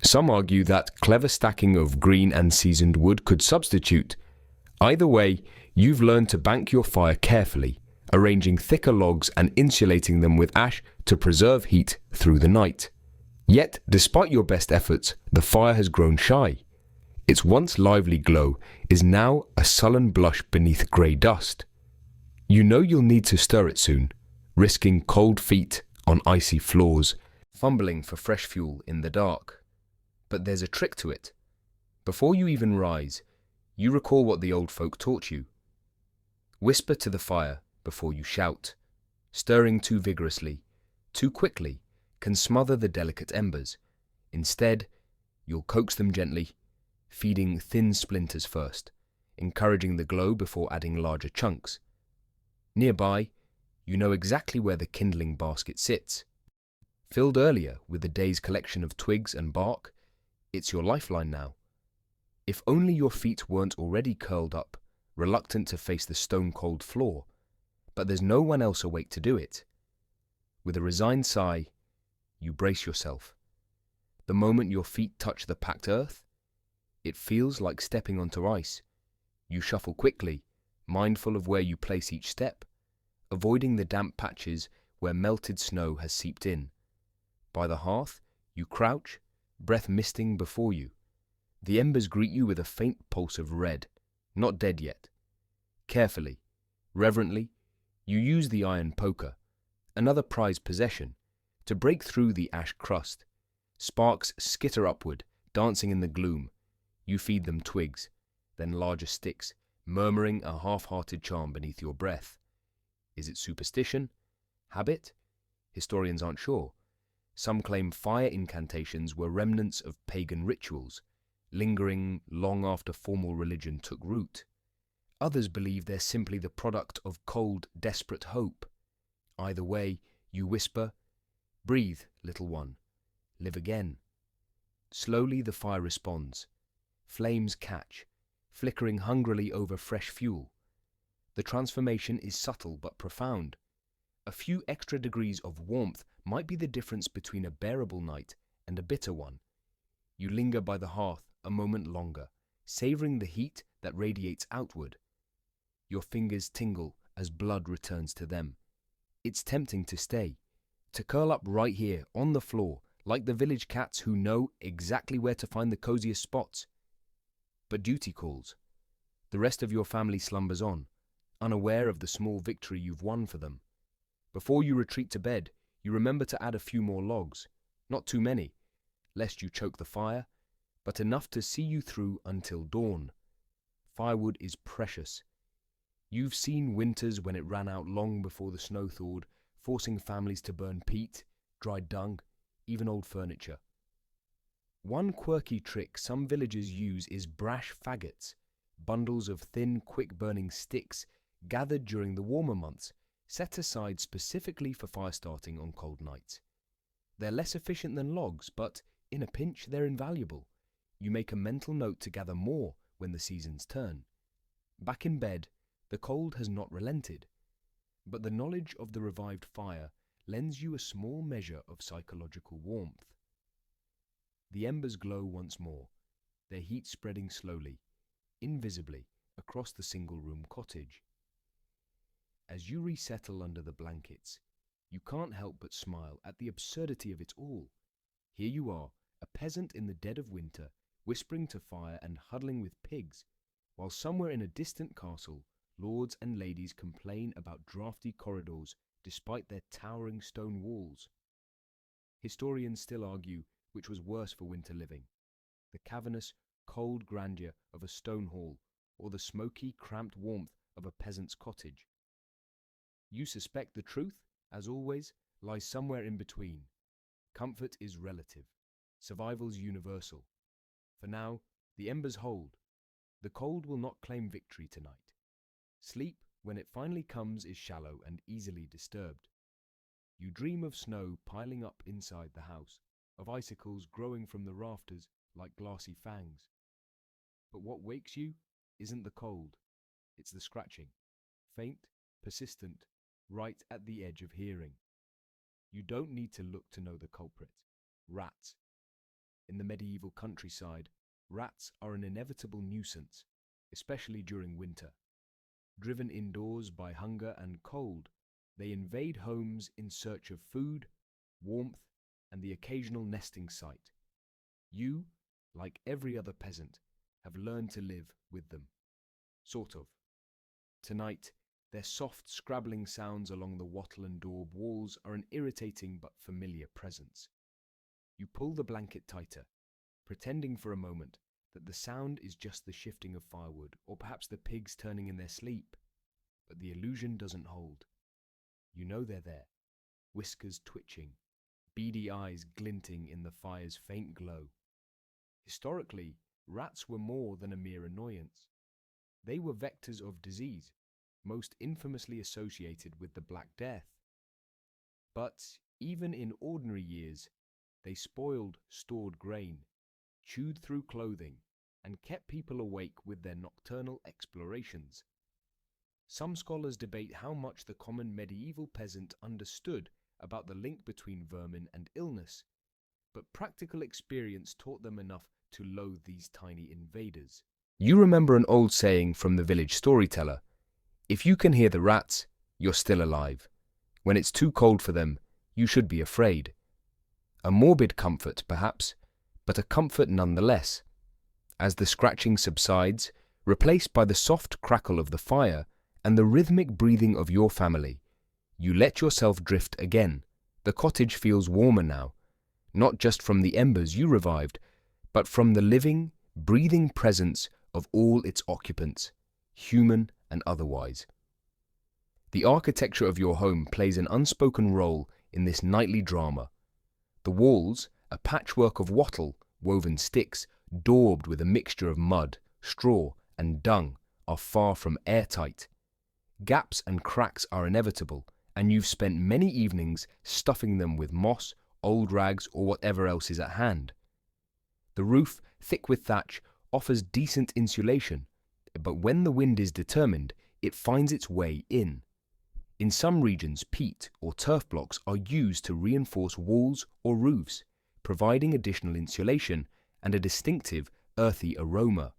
Some argue that clever stacking of green and seasoned wood could substitute. Either way, you've learned to bank your fire carefully, arranging thicker logs and insulating them with ash to preserve heat through the night. Yet, despite your best efforts, the fire has grown shy. Its once lively glow is now a sullen blush beneath grey dust. You know you'll need to stir it soon, risking cold feet on icy floors, fumbling for fresh fuel in the dark. But there's a trick to it. Before you even rise, you recall what the old folk taught you. Whisper to the fire before you shout. Stirring too vigorously, too quickly, can smother the delicate embers. Instead, you'll coax them gently, feeding thin splinters first, encouraging the glow before adding larger chunks. Nearby, you know exactly where the kindling basket sits. Filled earlier with the day's collection of twigs and bark, it's your lifeline now. If only your feet weren't already curled up, reluctant to face the stone-cold floor, but there's no one else awake to do it. With a resigned sigh, you brace yourself. The moment your feet touch the packed earth, it feels like stepping onto ice. You shuffle quickly, mindful of where you place each step, avoiding the damp patches where melted snow has seeped in. By the hearth, you crouch, breath misting before you. The embers greet you with a faint pulse of red, not dead yet. Carefully, reverently, you use the iron poker, another prized possession, to break through the ash crust. Sparks skitter upward, dancing in the gloom. You feed them twigs, then larger sticks, murmuring a half-hearted charm beneath your breath. Is it superstition? Habit? Historians aren't sure. Some claim fire incantations were remnants of pagan rituals, lingering long after formal religion took root. Others believe they're simply the product of cold, desperate hope. Either way, you whisper, "Breathe, little one. Live again." Slowly the fire responds. Flames catch, flickering hungrily over fresh fuel. The transformation is subtle but profound. A few extra degrees of warmth might be the difference between a bearable night and a bitter one. You linger by the hearth a moment longer, savoring the heat that radiates outward. Your fingers tingle as blood returns to them. It's tempting to stay, to curl up right here on the floor, like the village cats who know exactly where to find the coziest spots. But duty calls. The rest of your family slumbers on, unaware of the small victory you've won for them. Before you retreat to bed, you remember to add a few more logs, not too many, lest you choke the fire, but enough to see you through until dawn. Firewood is precious. You've seen winters when it ran out long before the snow thawed, forcing families to burn peat, dried dung, even old furniture. One quirky trick some villagers use is brash faggots, bundles of thin, quick-burning sticks gathered during the warmer months, set aside specifically for fire starting on cold nights. They're less efficient than logs, but in a pinch they're invaluable. You make a mental note to gather more when the seasons turn. Back in bed, the cold has not relented, but the knowledge of the revived fire lends you a small measure of psychological warmth. The embers glow once more, their heat spreading slowly, invisibly, across the single-room cottage. As you resettle under the blankets, you can't help but smile at the absurdity of it all. Here you are, a peasant in the dead of winter, whispering to fire and huddling with pigs, while somewhere in a distant castle, lords and ladies complain about drafty corridors despite their towering stone walls. Historians still argue which was worse for winter living, the cavernous, cold grandeur of a stone hall or the smoky, cramped warmth of a peasant's cottage. You suspect the truth, as always, lies somewhere in between. Comfort is relative. Survival's universal. For now, the embers hold. The cold will not claim victory tonight. Sleep, when it finally comes, is shallow and easily disturbed. You dream of snow piling up inside the house, of icicles growing from the rafters like glassy fangs. But what wakes you isn't the cold, it's the scratching, faint, persistent, right at the edge of hearing. You don't need to look to know the culprit. Rats. In the medieval countryside, rats are an inevitable nuisance, especially during winter. Driven indoors by hunger and cold, they invade homes in search of food, warmth, and the occasional nesting site. You, like every other peasant, have learned to live with them. Sort of. Tonight, their soft scrabbling sounds along the wattle and daub walls are an irritating but familiar presence. You pull the blanket tighter, pretending for a moment that the sound is just the shifting of firewood or perhaps the pigs turning in their sleep. But the illusion doesn't hold. You know they're there, whiskers twitching, beady eyes glinting in the fire's faint glow. Historically, rats were more than a mere annoyance. They were vectors of disease, most infamously associated with the Black Death. But even in ordinary years, they spoiled stored grain, chewed through clothing, and kept people awake with their nocturnal explorations. Some scholars debate how much the common medieval peasant understood about the link between vermin and illness, but practical experience taught them enough to loathe these tiny invaders. You remember an old saying from the village storyteller: if you can hear the rats, you're still alive. When it's too cold for them, you should be afraid. A morbid comfort, perhaps, but a comfort nonetheless. As the scratching subsides, replaced by the soft crackle of the fire and the rhythmic breathing of your family, you let yourself drift again. The cottage feels warmer now, not just from the embers you revived, but from the living, breathing presence of all its occupants, human and otherwise. The architecture of your home plays an unspoken role in this nightly drama. The walls, a patchwork of wattle, woven sticks, daubed with a mixture of mud, straw, and dung, are far from airtight. Gaps and cracks are inevitable, and you've spent many evenings stuffing them with moss, old rags, or whatever else is at hand. The roof, thick with thatch, offers decent insulation, but when the wind is determined, it finds its way in. In some regions, peat or turf blocks are used to reinforce walls or roofs, providing additional insulation and a distinctive, earthy aroma.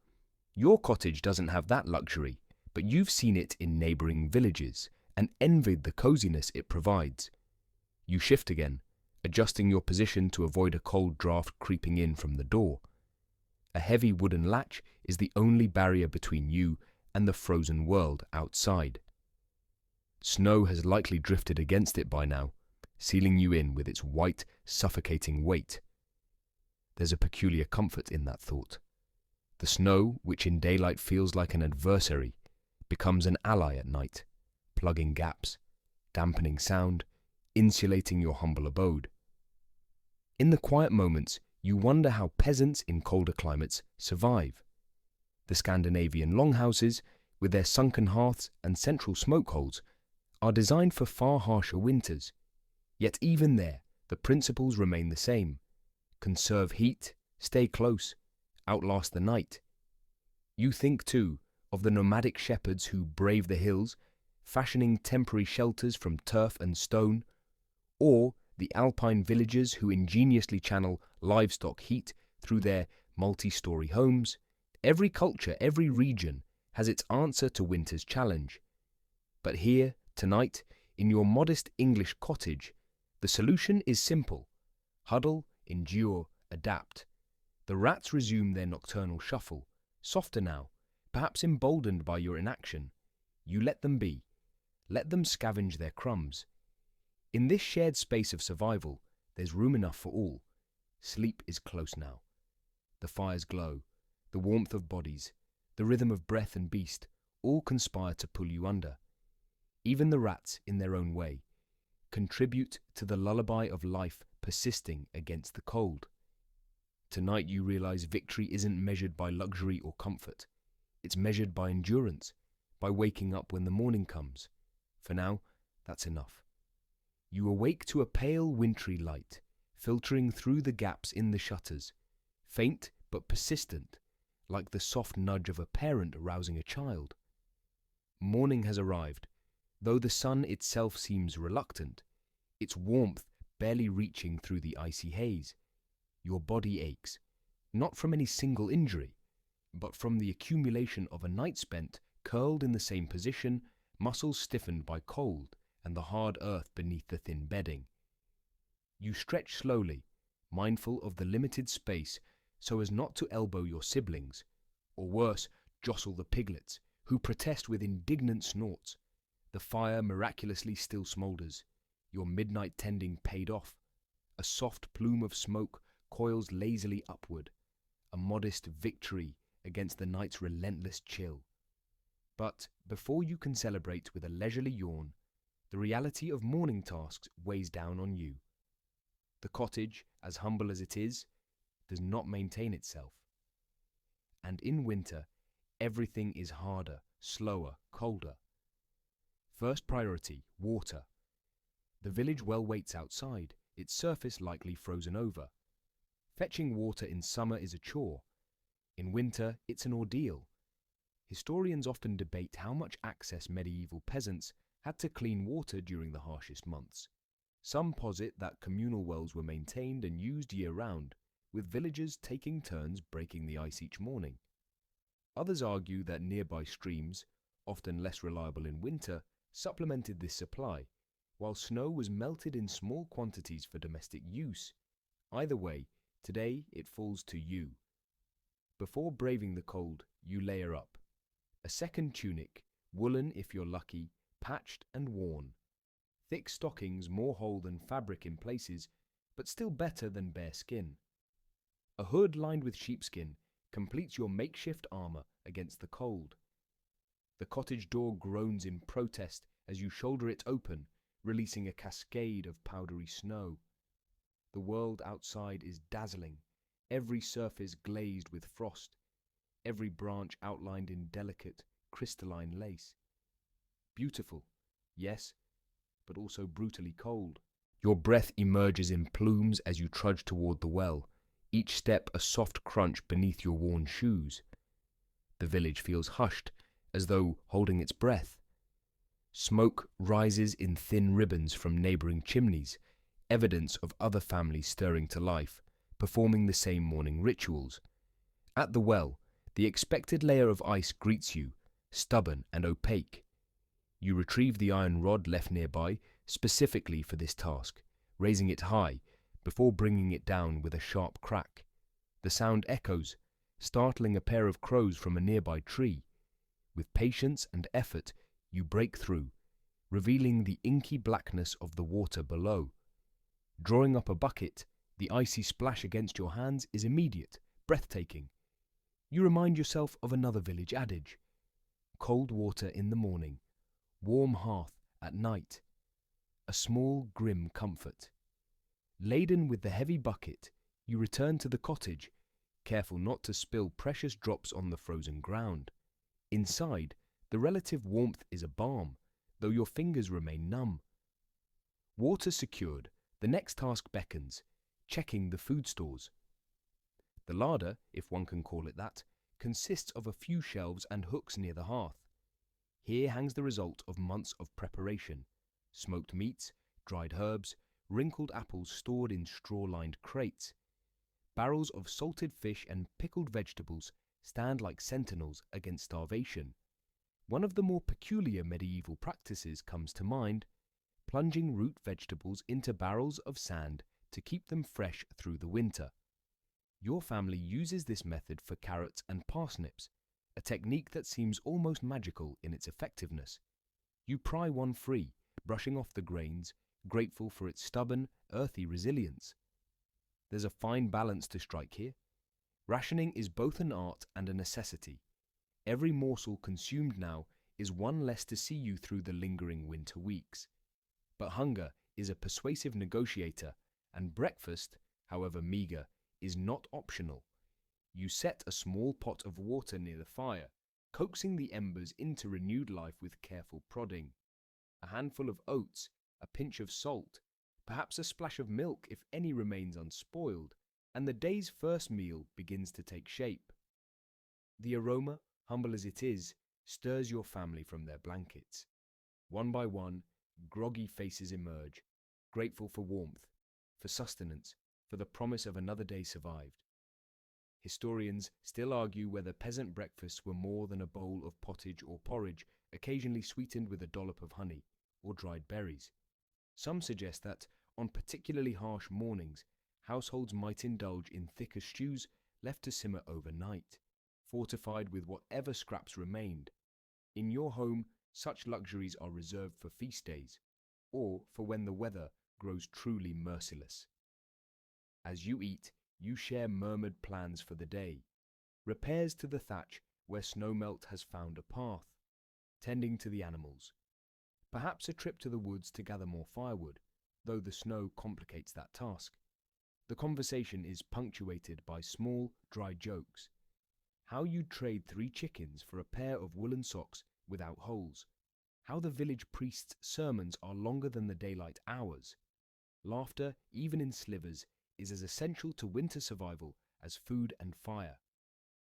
Your cottage doesn't have that luxury, but you've seen it in neighbouring villages and envied the coziness it provides. You shift again, adjusting your position to avoid a cold draft creeping in from the door. A heavy wooden latch is the only barrier between you and the frozen world outside. Snow has likely drifted against it by now, sealing you in with its white, suffocating weight. There's a peculiar comfort in that thought. The snow, which in daylight feels like an adversary, becomes an ally at night, plugging gaps, dampening sound, insulating your humble abode. In the quiet moments, you wonder how peasants in colder climates survive. The Scandinavian longhouses, with their sunken hearths and central smoke holes, are designed for far harsher winters. Yet even there, the principles remain the same. Conserve heat, stay close, outlast the night. You think, too, of the nomadic shepherds who brave the hills, fashioning temporary shelters from turf and stone, or the alpine villagers who ingeniously channel livestock heat through their multi-story homes. Every culture, every region has its answer to winter's challenge. But here, tonight, in your modest English cottage, the solution is simple. Huddle, endure, adapt. The rats resume their nocturnal shuffle, softer now, perhaps emboldened by your inaction. You let them be. Let them scavenge their crumbs. In this shared space of survival, there's room enough for all. Sleep is close now. The fire's glow, the warmth of bodies, the rhythm of breath and beast, all conspire to pull you under. Even the rats, in their own way, contribute to the lullaby of life persisting against the cold. Tonight you realize victory isn't measured by luxury or comfort. It's measured by endurance, by waking up when the morning comes. For now, that's enough. You awake to a pale wintry light, filtering through the gaps in the shutters, faint but persistent, like the soft nudge of a parent arousing a child. Morning has arrived, though the sun itself seems reluctant, its warmth barely reaching through the icy haze. Your body aches, not from any single injury, but from the accumulation of a night spent curled in the same position, muscles stiffened by cold and the hard earth beneath the thin bedding. You stretch slowly, mindful of the limited space so as not to elbow your siblings, or worse, jostle the piglets, who protest with indignant snorts. The fire miraculously still smoulders, your midnight tending paid off. A soft plume of smoke coils lazily upward, a modest victory against the night's relentless chill. But before you can celebrate with a leisurely yawn, the reality of morning tasks weighs down on you. The cottage, as humble as it is, does not maintain itself. And in winter, everything is harder, slower, colder. First priority, water. The village well waits outside, its surface likely frozen over. Fetching water in summer is a chore. In winter, it's an ordeal. Historians often debate how much access medieval peasants had to clean water during the harshest months. Some posit that communal wells were maintained and used year-round, with villagers taking turns breaking the ice each morning. Others argue that nearby streams, often less reliable in winter, supplemented this supply, while snow was melted in small quantities for domestic use. Either way, today it falls to you. Before braving the cold, you layer up. A second tunic, woolen if you're lucky, patched and worn. Thick stockings more whole than fabric in places, but still better than bare skin. A hood lined with sheepskin completes your makeshift armor against the cold. The cottage door groans in protest as you shoulder it open, releasing a cascade of powdery snow. The world outside is dazzling, every surface glazed with frost, every branch outlined in delicate, crystalline lace. Beautiful, yes, but also brutally cold. Your breath emerges in plumes as you trudge toward the well, each step a soft crunch beneath your worn shoes. The village feels hushed, as though holding its breath. Smoke rises in thin ribbons from neighboring chimneys, evidence of other families stirring to life, performing the same morning rituals. At the well, the expected layer of ice greets you, stubborn and opaque. You retrieve the iron rod left nearby, specifically for this task, raising it high, before bringing it down with a sharp crack. The sound echoes, startling a pair of crows from a nearby tree. With patience and effort, you break through, revealing the inky blackness of the water below. Drawing up a bucket, the icy splash against your hands is immediate, breathtaking. You remind yourself of another village adage: cold water in the morning, warm hearth at night. A small, grim comfort. Laden with the heavy bucket, you return to the cottage, careful not to spill precious drops on the frozen ground. Inside, the relative warmth is a balm, though your fingers remain numb. Water secured, the next task beckons, checking the food stores. The larder, if one can call it that, consists of a few shelves and hooks near the hearth. Here hangs the result of months of preparation: smoked meats, dried herbs, wrinkled apples stored in straw-lined crates. Barrels of salted fish and pickled vegetables stand like sentinels against starvation. One of the more peculiar medieval practices comes to mind: plunging root vegetables into barrels of sand to keep them fresh through the winter. Your family uses this method for carrots and parsnips, a technique that seems almost magical in its effectiveness. You pry one free, brushing off the grains, grateful for its stubborn, earthy resilience. There's a fine balance to strike here. Rationing is both an art and a necessity. Every morsel consumed now is one less to see you through the lingering winter weeks. But hunger is a persuasive negotiator, and breakfast, however meager, is not optional. You set a small pot of water near the fire, coaxing the embers into renewed life with careful prodding. A handful of oats, a pinch of salt, perhaps a splash of milk if any remains unspoiled, and the day's first meal begins to take shape. The aroma, humble as it is, stirs your family from their blankets. One by one, groggy faces emerge, grateful for warmth, for sustenance, for the promise of another day survived. Historians still argue whether peasant breakfasts were more than a bowl of pottage or porridge, occasionally sweetened with a dollop of honey or dried berries. Some suggest that, on particularly harsh mornings, households might indulge in thicker stews left to simmer overnight, fortified with whatever scraps remained. In your home, such luxuries are reserved for feast days, or for when the weather grows truly merciless. As you eat, you share murmured plans for the day, repairs to the thatch where snowmelt has found a path, tending to the animals, perhaps a trip to the woods to gather more firewood, though the snow complicates that task. The conversation is punctuated by small, dry jokes. How you'd trade 3 chickens for a pair of woolen socks without holes. How the village priest's sermons are longer than the daylight hours. Laughter, even in slivers, is as essential to winter survival as food and fire.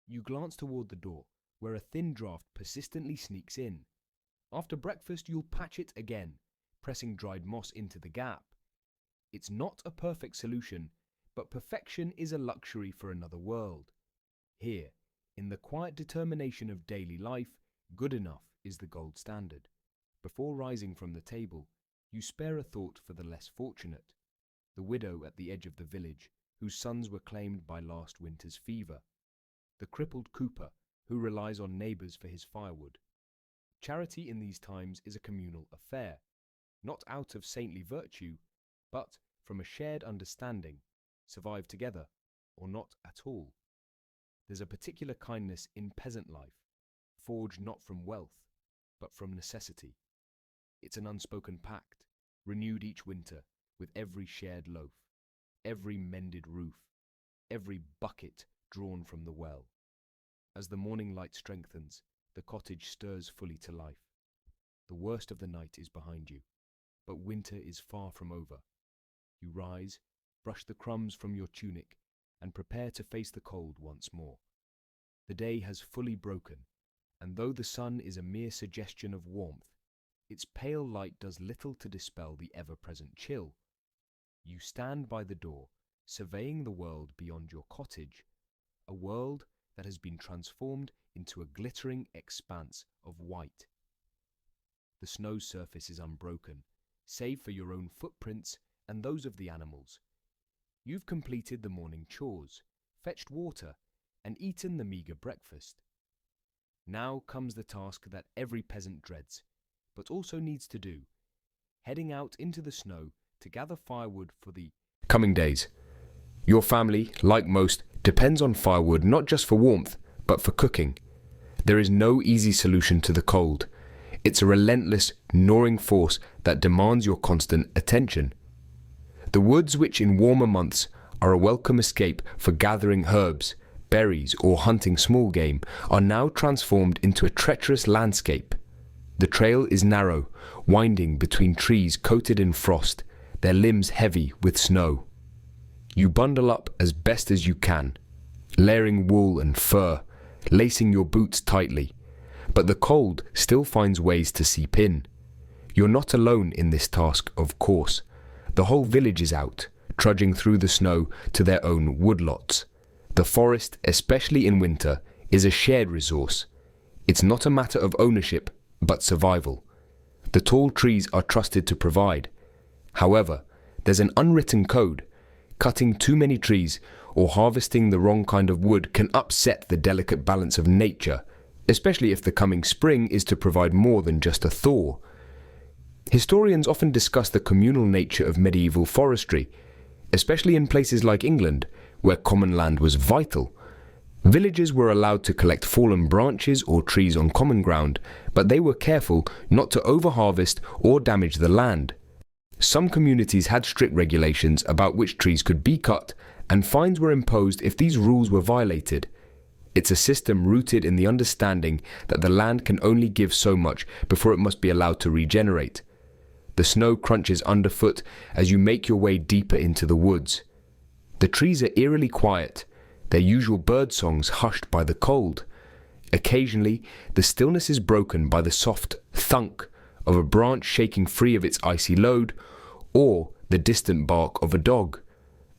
You glance toward the door, where a thin draft persistently sneaks in. After breakfast, you'll patch it again, pressing dried moss into the gap. It's not a perfect solution, but perfection is a luxury for another world. Here, in the quiet determination of daily life, good enough is the gold standard. Before rising from the table, you spare a thought for the less fortunate, the widow at the edge of the village, whose sons were claimed by last winter's fever, the crippled cooper, who relies on neighbours for his firewood. Charity in these times is a communal affair, not out of saintly virtue, but from a shared understanding, survive together, or not at all. There's a particular kindness in peasant life, forged not from wealth, but from necessity. It's an unspoken pact, renewed each winter with every shared loaf, every mended roof, every bucket drawn from the well. As the morning light strengthens, the cottage stirs fully to life. The worst of the night is behind you, but winter is far from over. You rise, brush the crumbs from your tunic, and prepare to face the cold once more. The day has fully broken, and though the sun is a mere suggestion of warmth, its pale light does little to dispel the ever-present chill. You stand by the door, surveying the world beyond your cottage, a world that has been transformed into a glittering expanse of white. The snow surface is unbroken, save for your own footprints and those of the animals. You've completed the morning chores, fetched water, and eaten the meagre breakfast. Now comes the task that every peasant dreads, but also needs to do, heading out into the snow to gather firewood for the coming days. Your family, like most, depends on firewood not just for warmth, but for cooking. There is no easy solution to the cold. It's a relentless, gnawing force that demands your constant attention. The woods, which in warmer months are a welcome escape for gathering herbs, berries, or hunting small game, are now transformed into a treacherous landscape. The trail is narrow, winding between trees coated in frost, their limbs heavy with snow. You bundle up as best as you can, layering wool and fur, lacing your boots tightly, but the cold still finds ways to seep in. You're not alone in this task, of course. The whole village is out, trudging through the snow to their own woodlots. The forest, especially in winter, is a shared resource. It's not a matter of ownership, but survival. The tall trees are trusted to provide. However, there's an unwritten code. Cutting too many trees or harvesting the wrong kind of wood can upset the delicate balance of nature, especially if the coming spring is to provide more than just a thaw. Historians often discuss the communal nature of medieval forestry, especially in places like England, where common land was vital. Villagers were allowed to collect fallen branches or trees on common ground, but they were careful not to overharvest or damage the land. Some communities had strict regulations about which trees could be cut, and fines were imposed if these rules were violated. It's a system rooted in the understanding that the land can only give so much before it must be allowed to regenerate. The snow crunches underfoot as you make your way deeper into the woods. The trees are eerily quiet, their usual bird songs hushed by the cold. Occasionally, the stillness is broken by the soft thunk of a branch shaking free of its icy load, or the distant bark of a dog,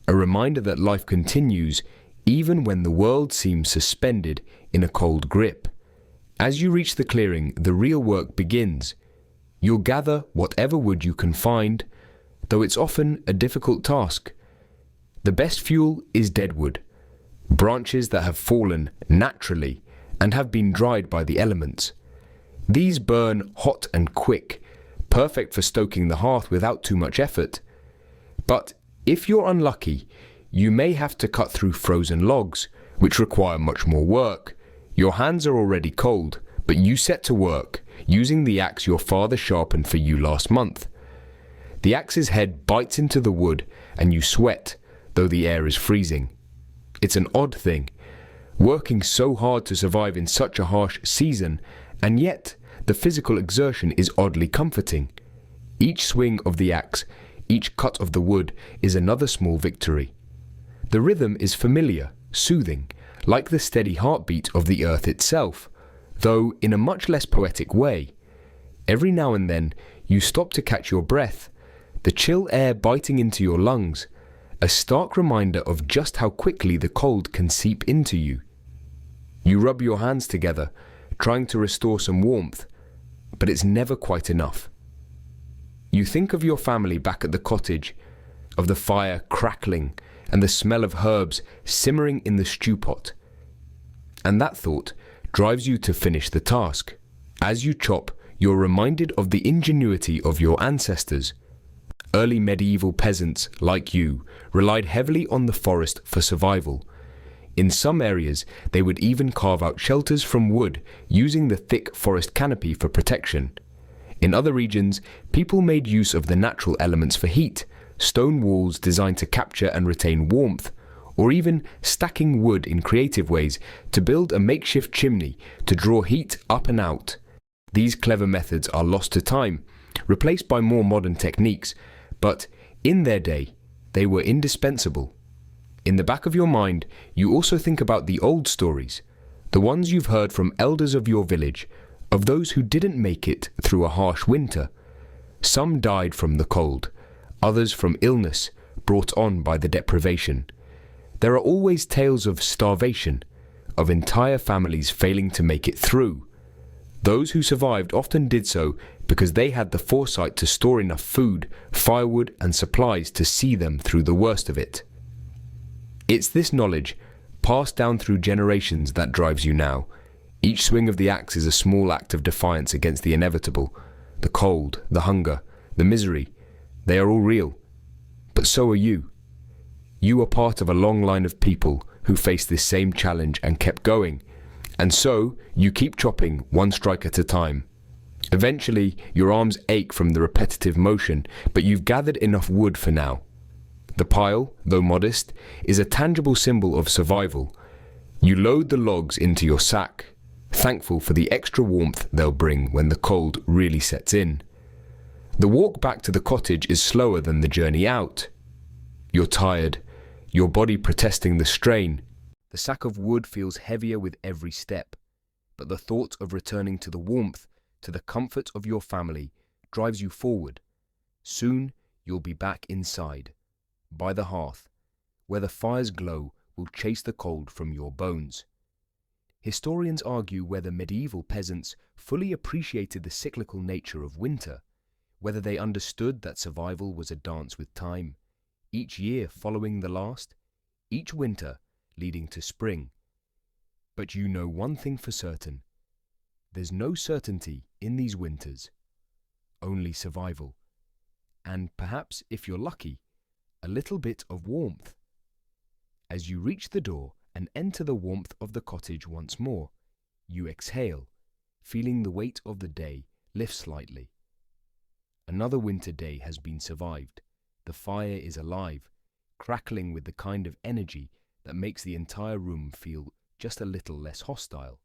a reminder that life continues even when the world seems suspended in a cold grip. As you reach the clearing, the real work begins. You'll gather whatever wood you can find, though it's often a difficult task. The best fuel is deadwood, branches that have fallen naturally and have been dried by the elements. These burn hot and quick, perfect for stoking the hearth without too much effort. But if you're unlucky, you may have to cut through frozen logs, which require much more work. Your hands are already cold, but you set to work, using the axe your father sharpened for you last month. The axe's head bites into the wood, and you sweat, though the air is freezing. It's an odd thing, working so hard to survive in such a harsh season, and yet the physical exertion is oddly comforting. Each swing of the axe, each cut of the wood, is another small victory. The rhythm is familiar, soothing, like the steady heartbeat of the earth itself, though in a much less poetic way. Every now and then, you stop to catch your breath, the chill air biting into your lungs, a stark reminder of just how quickly the cold can seep into you. You rub your hands together, trying to restore some warmth, but it's never quite enough. You think of your family back at the cottage, of the fire crackling and the smell of herbs simmering in the stew pot. And that thought drives you to finish the task. As you chop, you're reminded of the ingenuity of your ancestors. Early medieval peasants, like you, relied heavily on the forest for survival. In some areas, they would even carve out shelters from wood, using the thick forest canopy for protection. In other regions, people made use of the natural elements for heat, stone walls designed to capture and retain warmth, or even stacking wood in creative ways to build a makeshift chimney to draw heat up and out. These clever methods are lost to time, replaced by more modern techniques, but in their day, they were indispensable. In the back of your mind, you also think about the old stories, the ones you've heard from elders of your village, of those who didn't make it through a harsh winter. Some died from the cold, others from illness brought on by the deprivation. There are always tales of starvation, of entire families failing to make it through. Those who survived often did so because they had the foresight to store enough food, firewood, and supplies to see them through the worst of it. It's this knowledge, passed down through generations, that drives you now. Each swing of the axe is a small act of defiance against the inevitable. The cold, the hunger, the misery, they are all real. But so are you. You are part of a long line of people who faced this same challenge and kept going. And so, you keep chopping one strike at a time. Eventually, your arms ache from the repetitive motion, but you've gathered enough wood for now. The pile, though modest, is a tangible symbol of survival. You load the logs into your sack, thankful for the extra warmth they'll bring when the cold really sets in. The walk back to the cottage is slower than the journey out. You're tired, your body protesting the strain. The sack of wood feels heavier with every step, but the thought of returning to the warmth, to the comfort of your family, drives you forward. Soon you'll be back inside, by the hearth, where the fire's glow will chase the cold from your bones. Historians argue whether medieval peasants fully appreciated the cyclical nature of winter, whether they understood that survival was a dance with time, each year following the last, each winter leading to spring. But you know one thing for certain. There's no certainty in these winters, only survival. And perhaps, if you're lucky, a little bit of warmth. As you reach the door and enter the warmth of the cottage once more, you exhale, feeling the weight of the day lift slightly. Another winter day has been survived. The fire is alive, crackling with the kind of energy that makes the entire room feel just a little less hostile.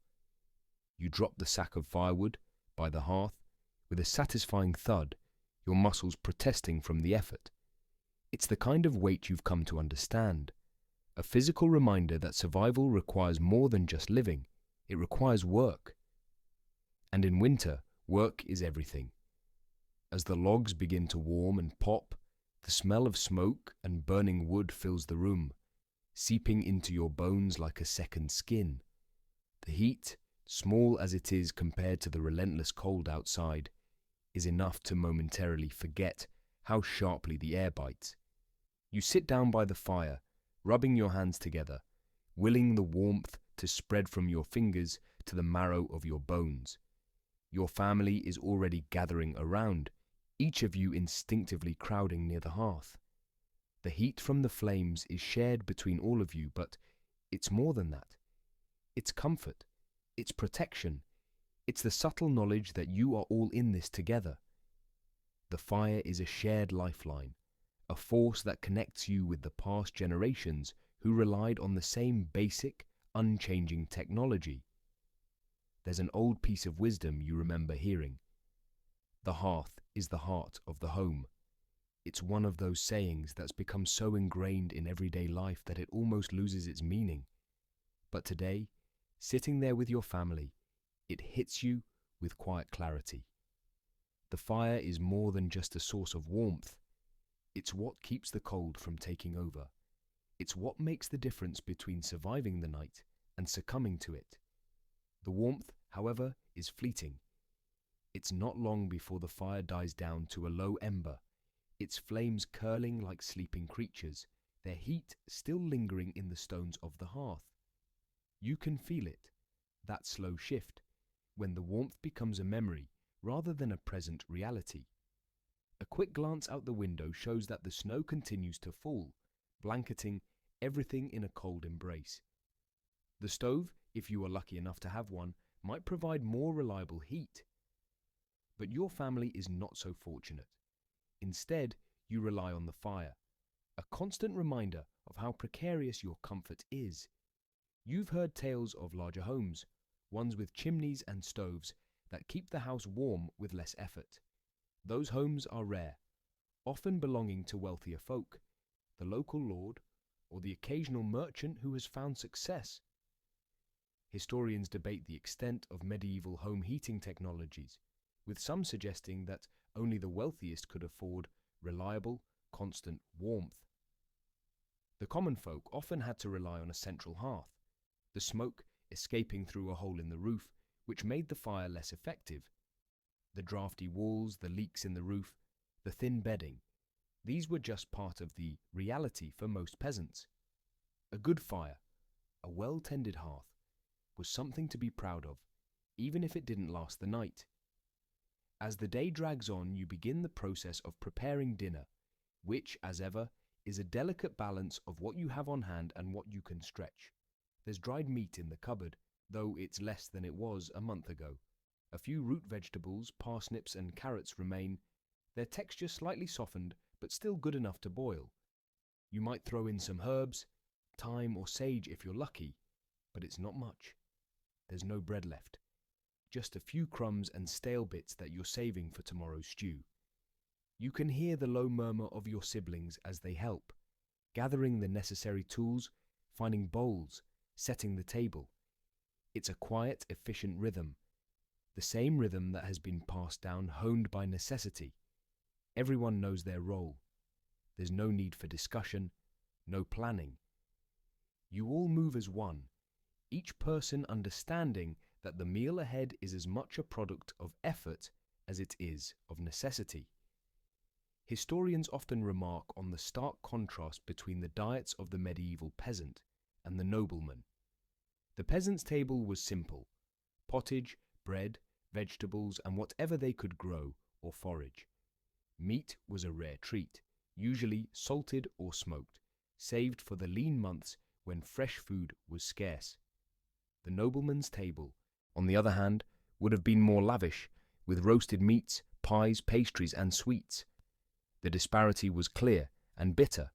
You drop the sack of firewood by the hearth with a satisfying thud, your muscles protesting from the effort. It's the kind of weight you've come to understand, a physical reminder that survival requires more than just living, it requires work. And in winter, work is everything. As the logs begin to warm and pop, the smell of smoke and burning wood fills the room, seeping into your bones like a second skin. The heat, small as it is compared to the relentless cold outside, is enough to momentarily forget how sharply the air bites. You sit down by the fire, rubbing your hands together, willing the warmth to spread from your fingers to the marrow of your bones. Your family is already gathering around, each of you instinctively crowding near the hearth. The heat from the flames is shared between all of you, but it's more than that. It's comfort, it's protection, it's the subtle knowledge that you are all in this together. The fire is a shared lifeline, a force that connects you with the past generations who relied on the same basic, unchanging technology. There's an old piece of wisdom you remember hearing. The hearth is the heart of the home. It's one of those sayings that's become so ingrained in everyday life that it almost loses its meaning. But today, sitting there with your family, it hits you with quiet clarity. The fire is more than just a source of warmth. It's what keeps the cold from taking over. It's what makes the difference between surviving the night and succumbing to it. The warmth, however, is fleeting. It's not long before the fire dies down to a low ember, its flames curling like sleeping creatures, their heat still lingering in the stones of the hearth. You can feel it, that slow shift, when the warmth becomes a memory rather than a present reality. A quick glance out the window shows that the snow continues to fall, blanketing everything in a cold embrace. The stove, if you are lucky enough to have one, might provide more reliable heat. But your family is not so fortunate. Instead, you rely on the fire, a constant reminder of how precarious your comfort is. You've heard tales of larger homes, ones with chimneys and stoves that keep the house warm with less effort. Those homes are rare, often belonging to wealthier folk, the local lord, or the occasional merchant who has found success. Historians debate the extent of medieval home heating technologies, with some suggesting that only the wealthiest could afford reliable, constant warmth. The common folk often had to rely on a central hearth, the smoke escaping through a hole in the roof, which made the fire less effective. The drafty walls, the leaks in the roof, the thin bedding, these were just part of the reality for most peasants. A good fire, a well-tended hearth, was something to be proud of, even if it didn't last the night. As the day drags on, you begin the process of preparing dinner, which, as ever, is a delicate balance of what you have on hand and what you can stretch. There's dried meat in the cupboard, though it's less than it was a month ago. A few root vegetables, parsnips and carrots remain, their texture slightly softened, but still good enough to boil. You might throw in some herbs, thyme or sage if you're lucky, but it's not much. There's no bread left. Just a few crumbs and stale bits that you're saving for tomorrow's stew. You can hear the low murmur of your siblings as they help, gathering the necessary tools, finding bowls, setting the table. It's a quiet, efficient rhythm, the same rhythm that has been passed down, honed by necessity. Everyone knows their role. There's no need for discussion, no planning. You all move as one, each person understanding that the meal ahead is as much a product of effort as it is of necessity. Historians often remark on the stark contrast between the diets of the medieval peasant and the nobleman. The peasant's table was simple: pottage, bread, vegetables, and whatever they could grow or forage. Meat was a rare treat, usually salted or smoked, saved for the lean months when fresh food was scarce. The nobleman's table, on the other hand, would have been more lavish, with roasted meats, pies, pastries, and sweets. The disparity was clear and bitter.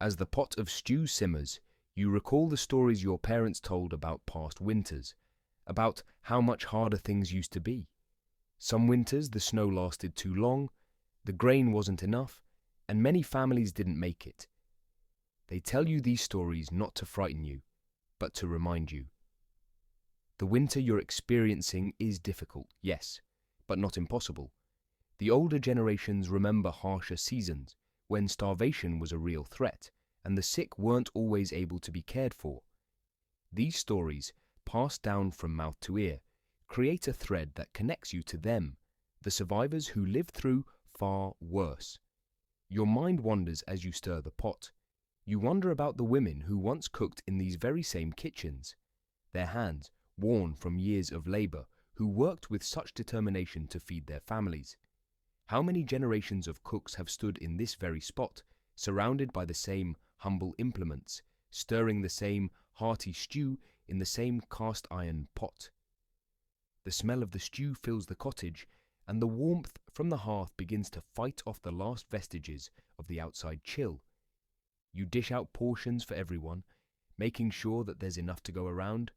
As the pot of stew simmers, you recall the stories your parents told about past winters, about how much harder things used to be. Some winters the snow lasted too long, the grain wasn't enough, and many families didn't make it. They tell you these stories not to frighten you, but to remind you. The winter you're experiencing is difficult, yes, but not impossible. The older generations remember harsher seasons, when starvation was a real threat, and the sick weren't always able to be cared for. These stories, passed down from mouth to ear, create a thread that connects you to them, the survivors who lived through far worse. Your mind wanders as you stir the pot. You wonder about the women who once cooked in these very same kitchens, their hands worn from years of labor, who worked with such determination to feed their families. How many generations of cooks have stood in this very spot, surrounded by the same humble implements, stirring the same hearty stew in the same cast iron pot? The smell of the stew fills the cottage, and the warmth from the hearth begins to fight off the last vestiges of the outside chill. You dish out portions for everyone, making sure that there's enough to go around,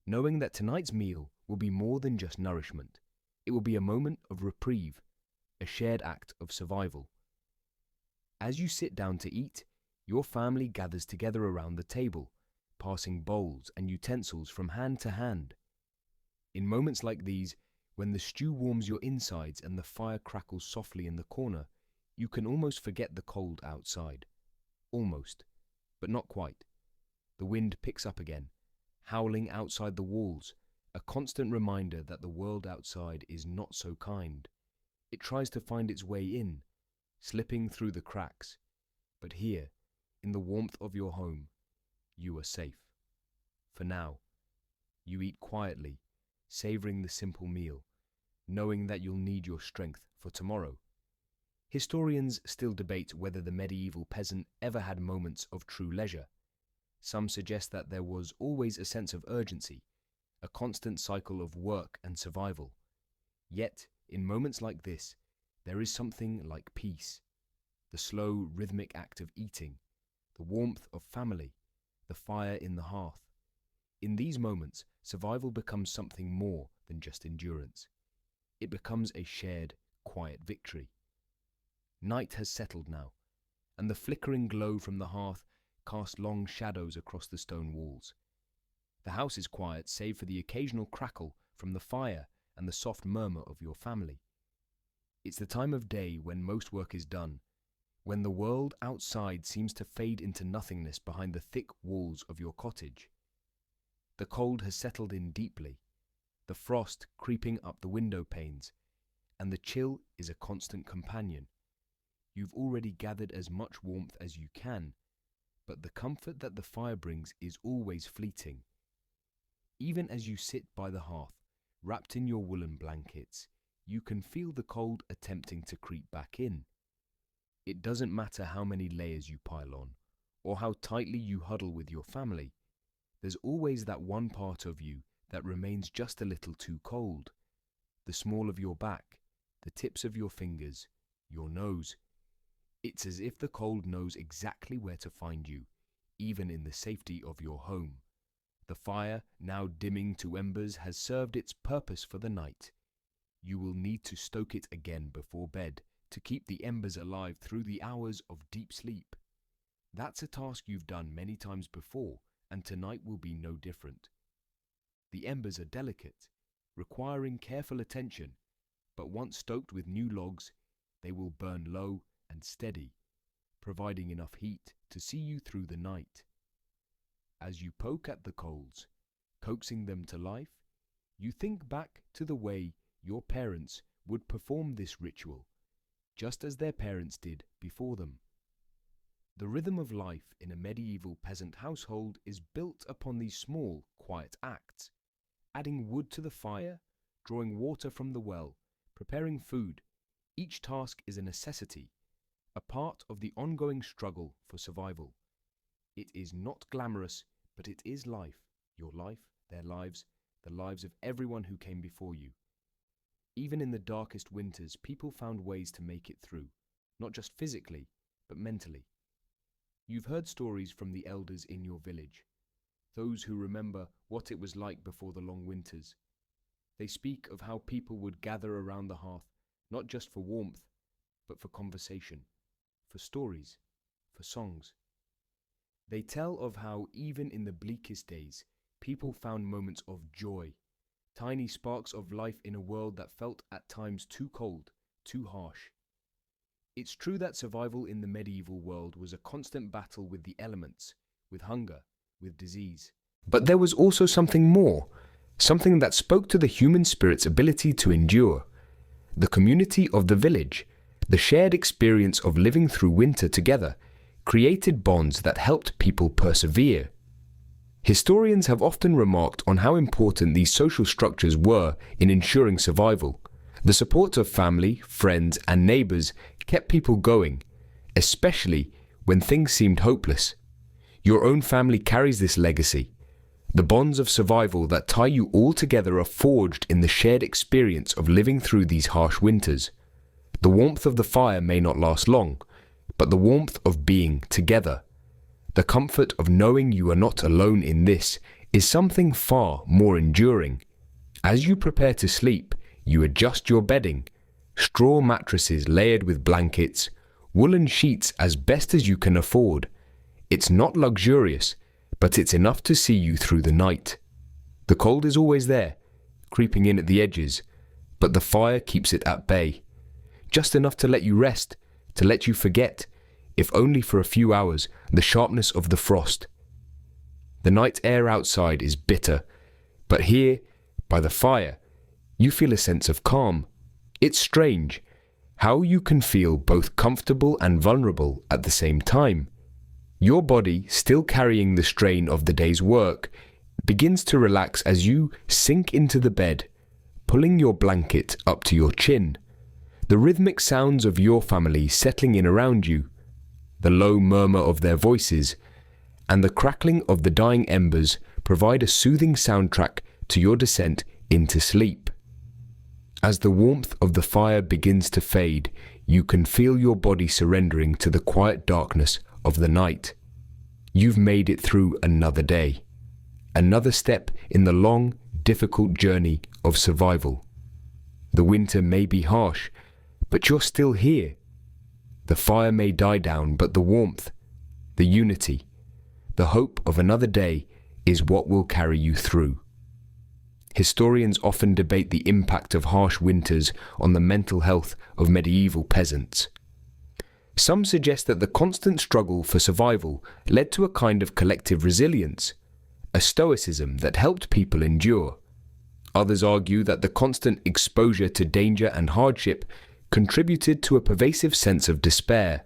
knowing that tonight's meal will be more than just nourishment. It will be a moment of reprieve, a shared act of survival. As you sit down to eat, your family gathers together around the table, passing bowls and utensils from hand to hand. In moments like these, when the stew warms your insides and the fire crackles softly in the corner, you can almost forget the cold outside. Almost, but not quite. The wind picks up again, howling outside the walls, a constant reminder that the world outside is not so kind. It tries to find its way in, slipping through the cracks. But here, in the warmth of your home, you are safe. For now, you eat quietly, savoring the simple meal, knowing that you'll need your strength for tomorrow. Historians still debate whether the medieval peasant ever had moments of true leisure. Some suggest that there was always a sense of urgency, a constant cycle of work and survival. Yet, in moments like this, there is something like peace. The slow, rhythmic act of eating, the warmth of family, the fire in the hearth. In these moments, survival becomes something more than just endurance. It becomes a shared, quiet victory. Night has settled now, and the flickering glow from the hearth casts long shadows across the stone walls. The house is quiet save for the occasional crackle from the fire and the soft murmur of your family. It's the time of day when most work is done, when the world outside seems to fade into nothingness behind the thick walls of your cottage. The cold has settled in deeply, the frost creeping up the window panes, and the chill is a constant companion. You've already gathered as much warmth as you can, but the comfort that the fire brings is always fleeting. Even as you sit by the hearth, wrapped in your woolen blankets, you can feel the cold attempting to creep back in. It doesn't matter how many layers you pile on, or how tightly you huddle with your family. There's always that one part of you that remains just a little too cold. The small of your back, the tips of your fingers, your nose. It's as if the cold knows exactly where to find you, even in the safety of your home. The fire, now dimming to embers, has served its purpose for the night. You will need to stoke it again before bed to keep the embers alive through the hours of deep sleep. That's a task you've done many times before, and tonight will be no different. The embers are delicate, requiring careful attention, but once stoked with new logs, they will burn low and steady, providing enough heat to see you through the night. As you poke at the coals, coaxing them to life, you think back to the way your parents would perform this ritual, just as their parents did before them. The rhythm of life in a medieval peasant household is built upon these small, quiet acts. Adding wood to the fire, drawing water from the well, preparing food. Each task is a necessity, a part of the ongoing struggle for survival. It is not glamorous, but it is life, your life, their lives, the lives of everyone who came before you. Even in the darkest winters, people found ways to make it through, not just physically, but mentally. You've heard stories from the elders in your village, those who remember what it was like before the long winters. They speak of how people would gather around the hearth, not just for warmth, but for conversation, for stories, for songs. They tell of how, even in the bleakest days, people found moments of joy, tiny sparks of life in a world that felt at times too cold, too harsh. It's true that survival in the medieval world was a constant battle with the elements, with hunger, with disease. But there was also something more, something that spoke to the human spirit's ability to endure. The community of the village, the shared experience of living through winter together, created bonds that helped people persevere. Historians have often remarked on how important these social structures were in ensuring survival. The support of family, friends, and neighbors kept people going, especially when things seemed hopeless. Your own family carries this legacy. The bonds of survival that tie you all together are forged in the shared experience of living through these harsh winters. The warmth of the fire may not last long, but the warmth of being together, the comfort of knowing you are not alone in this, is something far more enduring. As you prepare to sleep, you adjust your bedding, straw mattresses layered with blankets, woolen sheets as best as you can afford. It's not luxurious, but it's enough to see you through the night. The cold is always there, creeping in at the edges, but the fire keeps it at bay. Just enough to let you rest, to let you forget, if only for a few hours, the sharpness of the frost. The night air outside is bitter, but here, by the fire, you feel a sense of calm. It's strange how you can feel both comfortable and vulnerable at the same time. Your body, still carrying the strain of the day's work, begins to relax as you sink into the bed, pulling your blanket up to your chin. The rhythmic sounds of your family settling in around you, the low murmur of their voices, and the crackling of the dying embers provide a soothing soundtrack to your descent into sleep. As the warmth of the fire begins to fade, you can feel your body surrendering to the quiet darkness of the night. You've made it through another day, another step in the long, difficult journey of survival. The winter may be harsh, but you're still here. The fire may die down, but the warmth, the unity, the hope of another day is what will carry you through. Historians often debate the impact of harsh winters on the mental health of medieval peasants. Some suggest that the constant struggle for survival led to a kind of collective resilience, a stoicism that helped people endure. Others argue that the constant exposure to danger and hardship contributed to a pervasive sense of despair.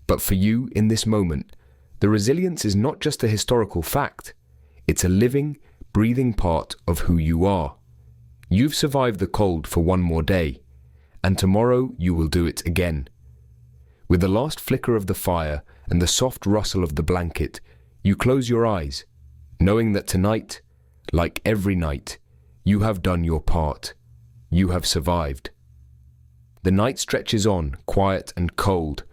But for you in this moment, the resilience is not just a historical fact, it's a living, breathing part of who you are. You've survived the cold for one more day, and tomorrow you will do it again. With the last flicker of the fire and the soft rustle of the blanket, you close your eyes, knowing that tonight, like every night, you have done your part. You have survived. The night stretches on, quiet and cold,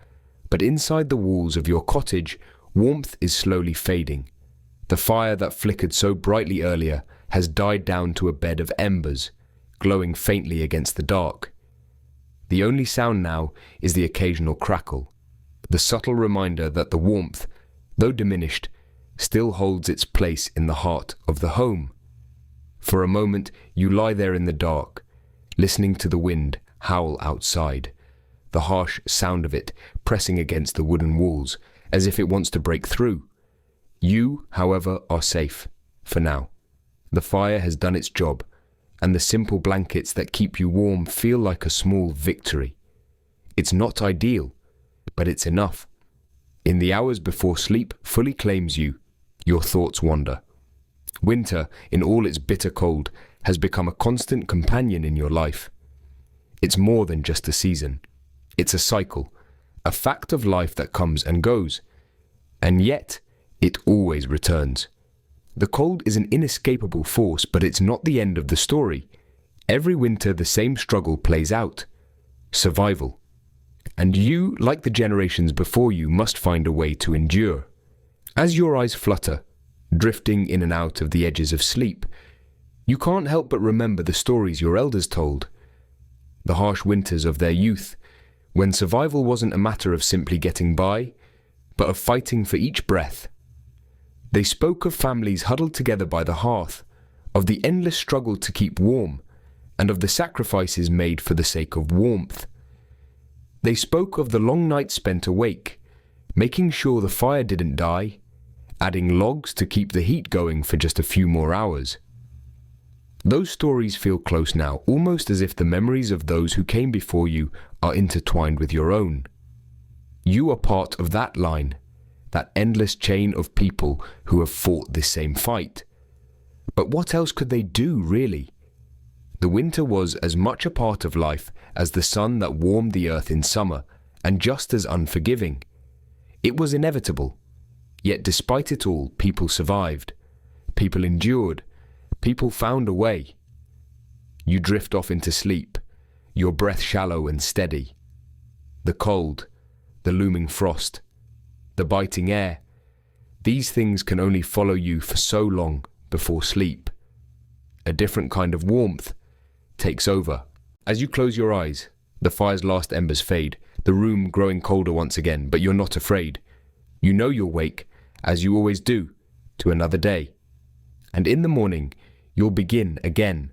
but inside the walls of your cottage, warmth is slowly fading. The fire that flickered so brightly earlier has died down to a bed of embers, glowing faintly against the dark. The only sound now is the occasional crackle, the subtle reminder that the warmth, though diminished, still holds its place in the heart of the home. For a moment, you lie there in the dark, listening to the wind howl outside, the harsh sound of it pressing against the wooden walls as if it wants to break through. You, however, are safe, for now. The fire has done its job, and the simple blankets that keep you warm feel like a small victory. It's not ideal, but it's enough. In the hours before sleep fully claims you, your thoughts wander. Winter, in all its bitter cold, has become a constant companion in your life. It's more than just a season. It's a cycle, a fact of life that comes and goes. And yet, it always returns. The cold is an inescapable force, but it's not the end of the story. Every winter the same struggle plays out: survival. And you, like the generations before you, must find a way to endure. As your eyes flutter, drifting in and out of the edges of sleep, you can't help but remember the stories your elders told. The harsh winters of their youth, when survival wasn't a matter of simply getting by, but of fighting for each breath. They spoke of families huddled together by the hearth, of the endless struggle to keep warm, and of the sacrifices made for the sake of warmth. They spoke of the long nights spent awake, making sure the fire didn't die, adding logs to keep the heat going for just a few more hours. Those stories feel close now, almost as if the memories of those who came before you are intertwined with your own. You are part of that line, that endless chain of people who have fought this same fight. But what else could they do, really? The winter was as much a part of life as the sun that warmed the earth in summer, and just as unforgiving. It was inevitable. Yet despite it all, people survived. People endured. People found a way. You drift off into sleep, your breath shallow and steady. The cold, the looming frost, the biting air, these things can only follow you for so long before sleep. A different kind of warmth takes over. As you close your eyes, the fire's last embers fade, the room growing colder once again, but you're not afraid. You know you'll wake, as you always do, to another day. And in the morning, you'll begin again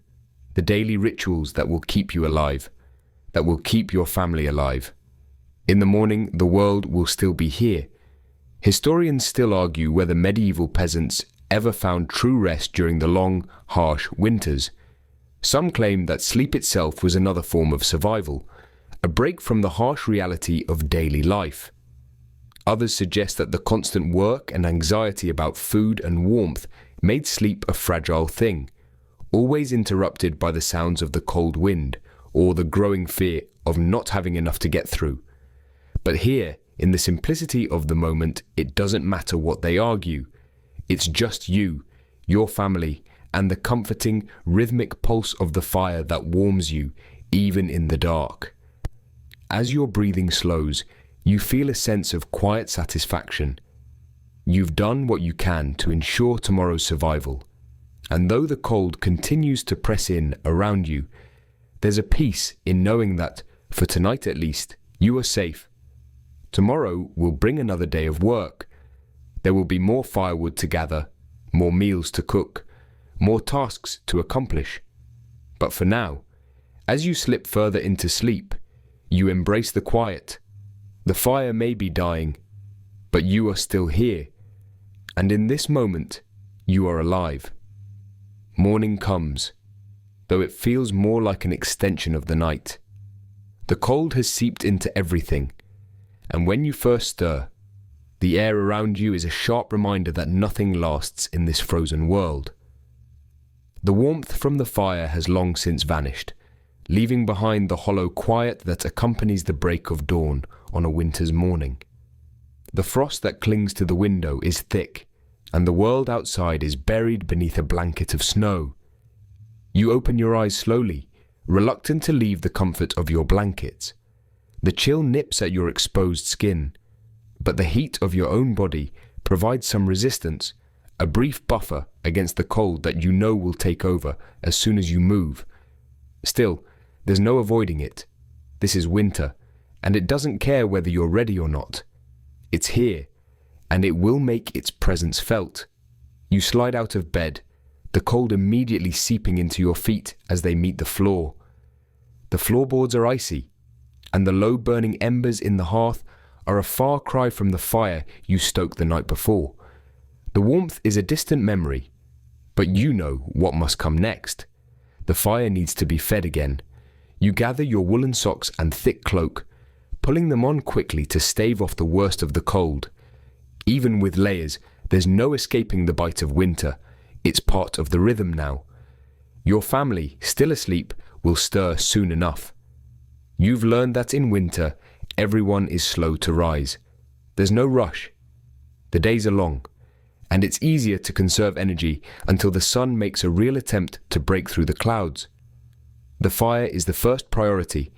the daily rituals that will keep you alive, that will keep your family alive. In the morning, the world will still be here. Historians still argue whether medieval peasants ever found true rest during the long, harsh winters. Some claim that sleep itself was another form of survival, a break from the harsh reality of daily life. Others suggest that the constant work and anxiety about food and warmth made sleep a fragile thing, always interrupted by the sounds of the cold wind or the growing fear of not having enough to get through. But here, in the simplicity of the moment, it doesn't matter what they argue. It's just you, your family, and the comforting, rhythmic pulse of the fire that warms you, even in the dark. As your breathing slows, you feel a sense of quiet satisfaction. You've done what you can to ensure tomorrow's survival. And though the cold continues to press in around you, there's a peace in knowing that, for tonight at least, you are safe. Tomorrow will bring another day of work. There will be more firewood to gather, more meals to cook, more tasks to accomplish. But for now, as you slip further into sleep, you embrace the quiet. The fire may be dying, but you are still here. And in this moment, you are alive. Morning comes, though it feels more like an extension of the night. The cold has seeped into everything, and when you first stir, the air around you is a sharp reminder that nothing lasts in this frozen world. The warmth from the fire has long since vanished, leaving behind the hollow quiet that accompanies the break of dawn on a winter's morning. The frost that clings to the window is thick, and the world outside is buried beneath a blanket of snow. You open your eyes slowly, reluctant to leave the comfort of your blankets. The chill nips at your exposed skin, but the heat of your own body provides some resistance, a brief buffer against the cold that you know will take over as soon as you move. Still, there's no avoiding it. This is winter, and it doesn't care whether you're ready or not. It's here, and it will make its presence felt. You slide out of bed, the cold immediately seeping into your feet as they meet the floor. The floorboards are icy, and the low-burning embers in the hearth are a far cry from the fire you stoked the night before. The warmth is a distant memory, but you know what must come next. The fire needs to be fed again. You gather your woolen socks and thick cloak, pulling them on quickly to stave off the worst of the cold. Even with layers, there's no escaping the bite of winter. It's part of the rhythm now. Your family, still asleep, will stir soon enough. You've learned that in winter, everyone is slow to rise. There's no rush. The days are long, and it's easier to conserve energy until the sun makes a real attempt to break through the clouds. The fire is the first priority,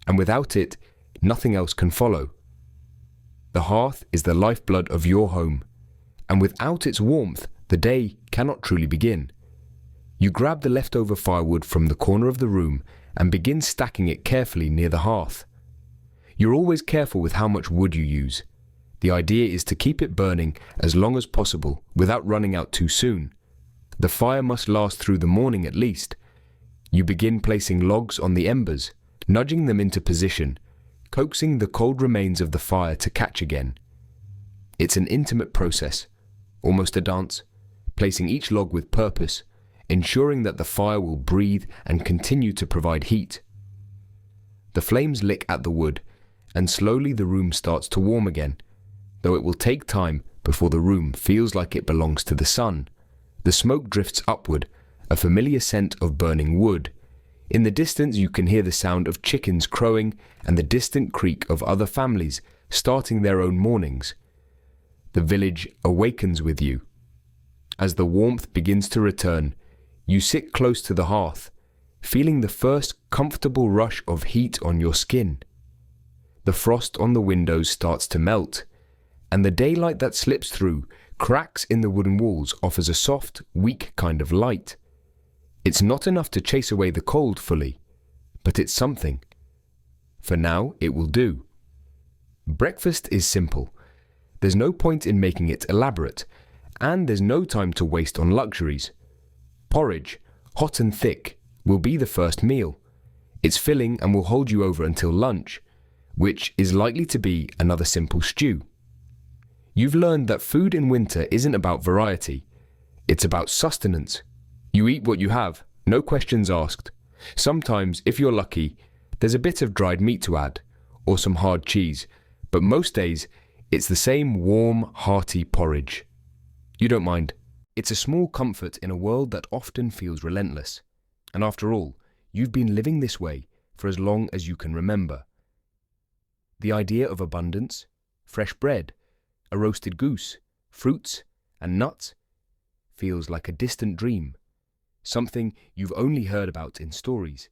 and without it, nothing else can follow. The hearth is the lifeblood of your home, and without its warmth, the day cannot truly begin. You grab the leftover firewood from the corner of the room and begin stacking it carefully near the hearth. You're always careful with how much wood you use. The idea is to keep it burning as long as possible without running out too soon. The fire must last through the morning at least. You begin placing logs on the embers, nudging them into position, coaxing the cold remains of the fire to catch again. It's an intimate process, almost a dance, placing each log with purpose, ensuring that the fire will breathe and continue to provide heat. The flames lick at the wood, and slowly the room starts to warm again, though it will take time before the room feels like it belongs to the sun. The smoke drifts upward, a familiar scent of burning wood. In the distance you can hear the sound of chickens crowing and the distant creak of other families starting their own mornings. The village awakens with you. As the warmth begins to return, you sit close to the hearth, feeling the first comfortable rush of heat on your skin. The frost on the windows starts to melt, and the daylight that slips through cracks in the wooden walls offers a soft, weak kind of light. It's not enough to chase away the cold fully, but it's something. For now, it will do. Breakfast is simple. There's no point in making it elaborate, and there's no time to waste on luxuries. Porridge, hot and thick, will be the first meal. It's filling and will hold you over until lunch, which is likely to be another simple stew. You've learned that food in winter isn't about variety. It's about sustenance. You eat what you have, no questions asked. Sometimes, if you're lucky, there's a bit of dried meat to add, or some hard cheese, but most days, it's the same warm, hearty porridge. You don't mind. It's a small comfort in a world that often feels relentless. And after all, you've been living this way for as long as you can remember. The idea of abundance, fresh bread, a roasted goose, fruits, and nuts feels like a distant dream, something you've only heard about in stories.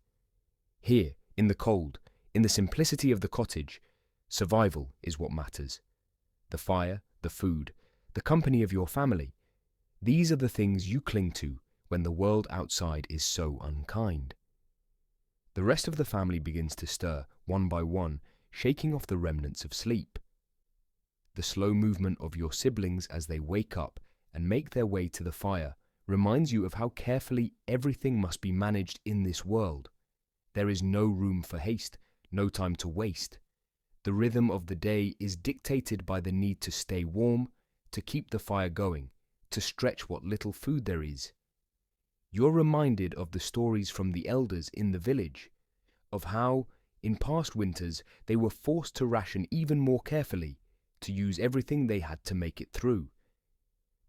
Here, in the cold, in the simplicity of the cottage, survival is what matters. The fire, the food, the company of your family. These are the things you cling to when the world outside is so unkind. The rest of the family begins to stir, one by one, shaking off the remnants of sleep. The slow movement of your siblings as they wake up and make their way to the fire reminds you of how carefully everything must be managed in this world. There is no room for haste, no time to waste. The rhythm of the day is dictated by the need to stay warm, to keep the fire going, to stretch what little food there is. You're reminded of the stories from the elders in the village, of how, in past winters, they were forced to ration even more carefully, to use everything they had to make it through.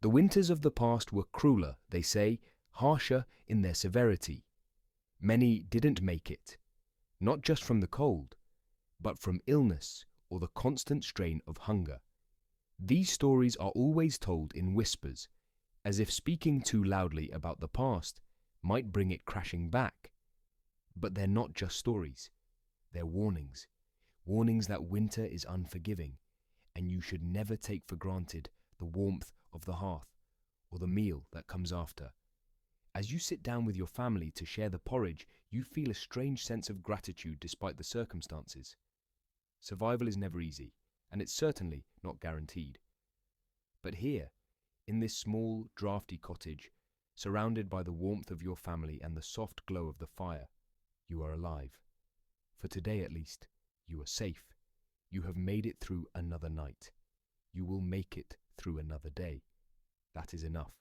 The winters of the past were crueler, they say, harsher in their severity. Many didn't make it, not just from the cold, but from illness or the constant strain of hunger. These stories are always told in whispers, as if speaking too loudly about the past might bring it crashing back. But they're not just stories. They're warnings. Warnings that winter is unforgiving, and you should never take for granted the warmth of the hearth or the meal that comes after. As you sit down with your family to share the porridge, you feel a strange sense of gratitude despite the circumstances. Survival is never easy, and it's certainly not guaranteed. But here, in this small, drafty cottage, surrounded by the warmth of your family and the soft glow of the fire, you are alive. For today at least, you are safe. You have made it through another night. You will make it through another day. That is enough.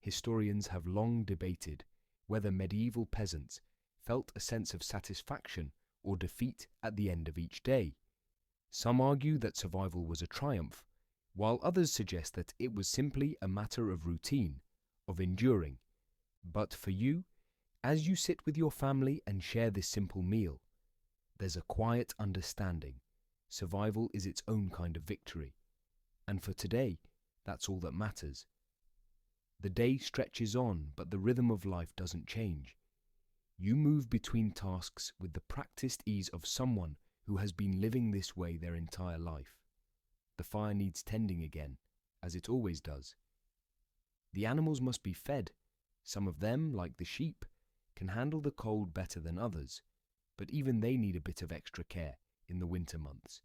Historians have long debated whether medieval peasants felt a sense of satisfaction or defeat at the end of each day. Some argue that survival was a triumph, while others suggest that it was simply a matter of routine, of enduring. But for you, as you sit with your family and share this simple meal, there's a quiet understanding. Survival is its own kind of victory. And for today, that's all that matters. The day stretches on, but the rhythm of life doesn't change. You move between tasks with the practiced ease of someone who has been living this way their entire life. The fire needs tending again, as it always does. The animals must be fed. Some of them, like the sheep, can handle the cold better than others, but even they need a bit of extra care in the winter months.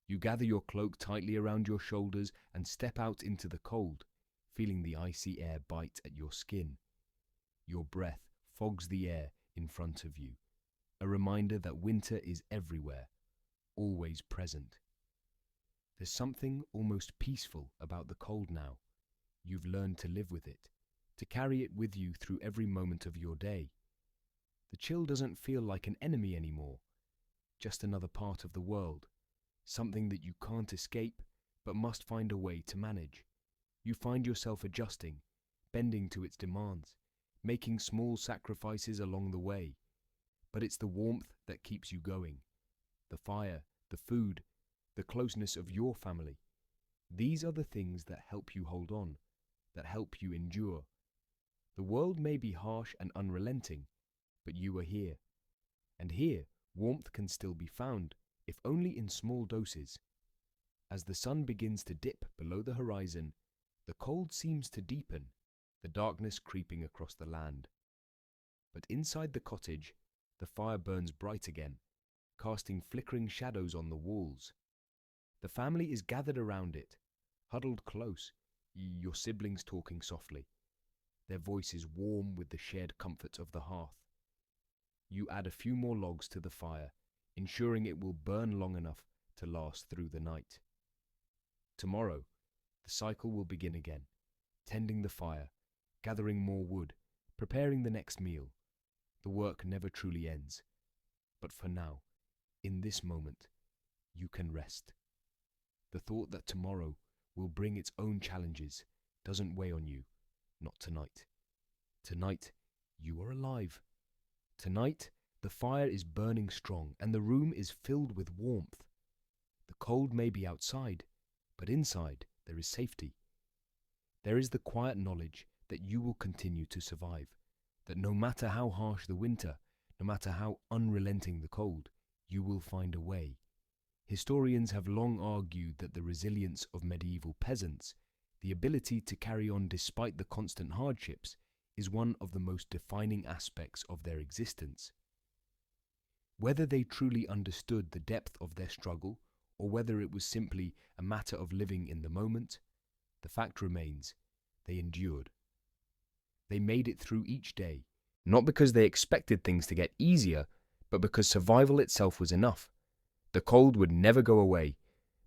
You gather your cloak tightly around your shoulders and step out into the cold, feeling the icy air bite at your skin. Your breath fogs the air in front of you, a reminder that winter is everywhere, always present. There's something almost peaceful about the cold now. You've learned to live with it, to carry it with you through every moment of your day. The chill doesn't feel like an enemy anymore, just another part of the world, something that you can't escape but must find a way to manage. You find yourself adjusting, bending to its demands, making small sacrifices along the way. But it's the warmth that keeps you going. The fire, the food, the closeness of your family. These are the things that help you hold on, that help you endure. The world may be harsh and unrelenting, but you are here. And here, warmth can still be found, if only in small doses. As the sun begins to dip below the horizon, the cold seems to deepen, the darkness creeping across the land. But inside the cottage, the fire burns bright again, casting flickering shadows on the walls. The family is gathered around it, huddled close, your siblings talking softly, their voices warm with the shared comfort of the hearth. You add a few more logs to the fire, ensuring it will burn long enough to last through the night. Tomorrow, the cycle will begin again, tending the fire, gathering more wood, preparing the next meal. The work never truly ends. But for now, in this moment, you can rest. The thought that tomorrow will bring its own challenges doesn't weigh on you, not tonight. Tonight, you are alive. Tonight, the fire is burning strong and the room is filled with warmth. The cold may be outside, but inside there is safety. There is the quiet knowledge that you will continue to survive, that no matter how harsh the winter, no matter how unrelenting the cold, you will find a way. Historians have long argued that the resilience of medieval peasants, the ability to carry on despite the constant hardships, is one of the most defining aspects of their existence. Whether they truly understood the depth of their struggle, or whether it was simply a matter of living in the moment, the fact remains, they endured. They made it through each day, not because they expected things to get easier, but because survival itself was enough. The cold would never go away,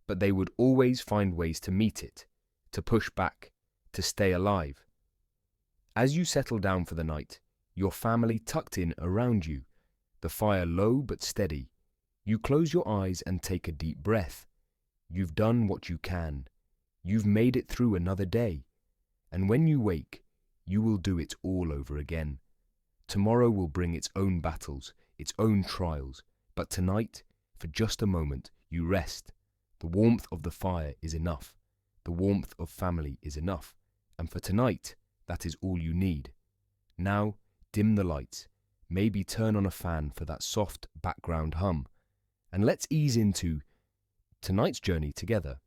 but they would always find ways to meet it, to push back, to stay alive. As you settle down for the night, your family tucked in around you, the fire low but steady, you close your eyes and take a deep breath. You've done what you can. You've made it through another day. And when you wake, you will do it all over again. Tomorrow will bring its own battles, its own trials, but tonight, for just a moment, you rest. The warmth of the fire is enough. The warmth of family is enough. And for tonight, that is all you need. Now, dim the lights. Maybe turn on a fan for that soft background hum. And let's ease into tonight's journey together.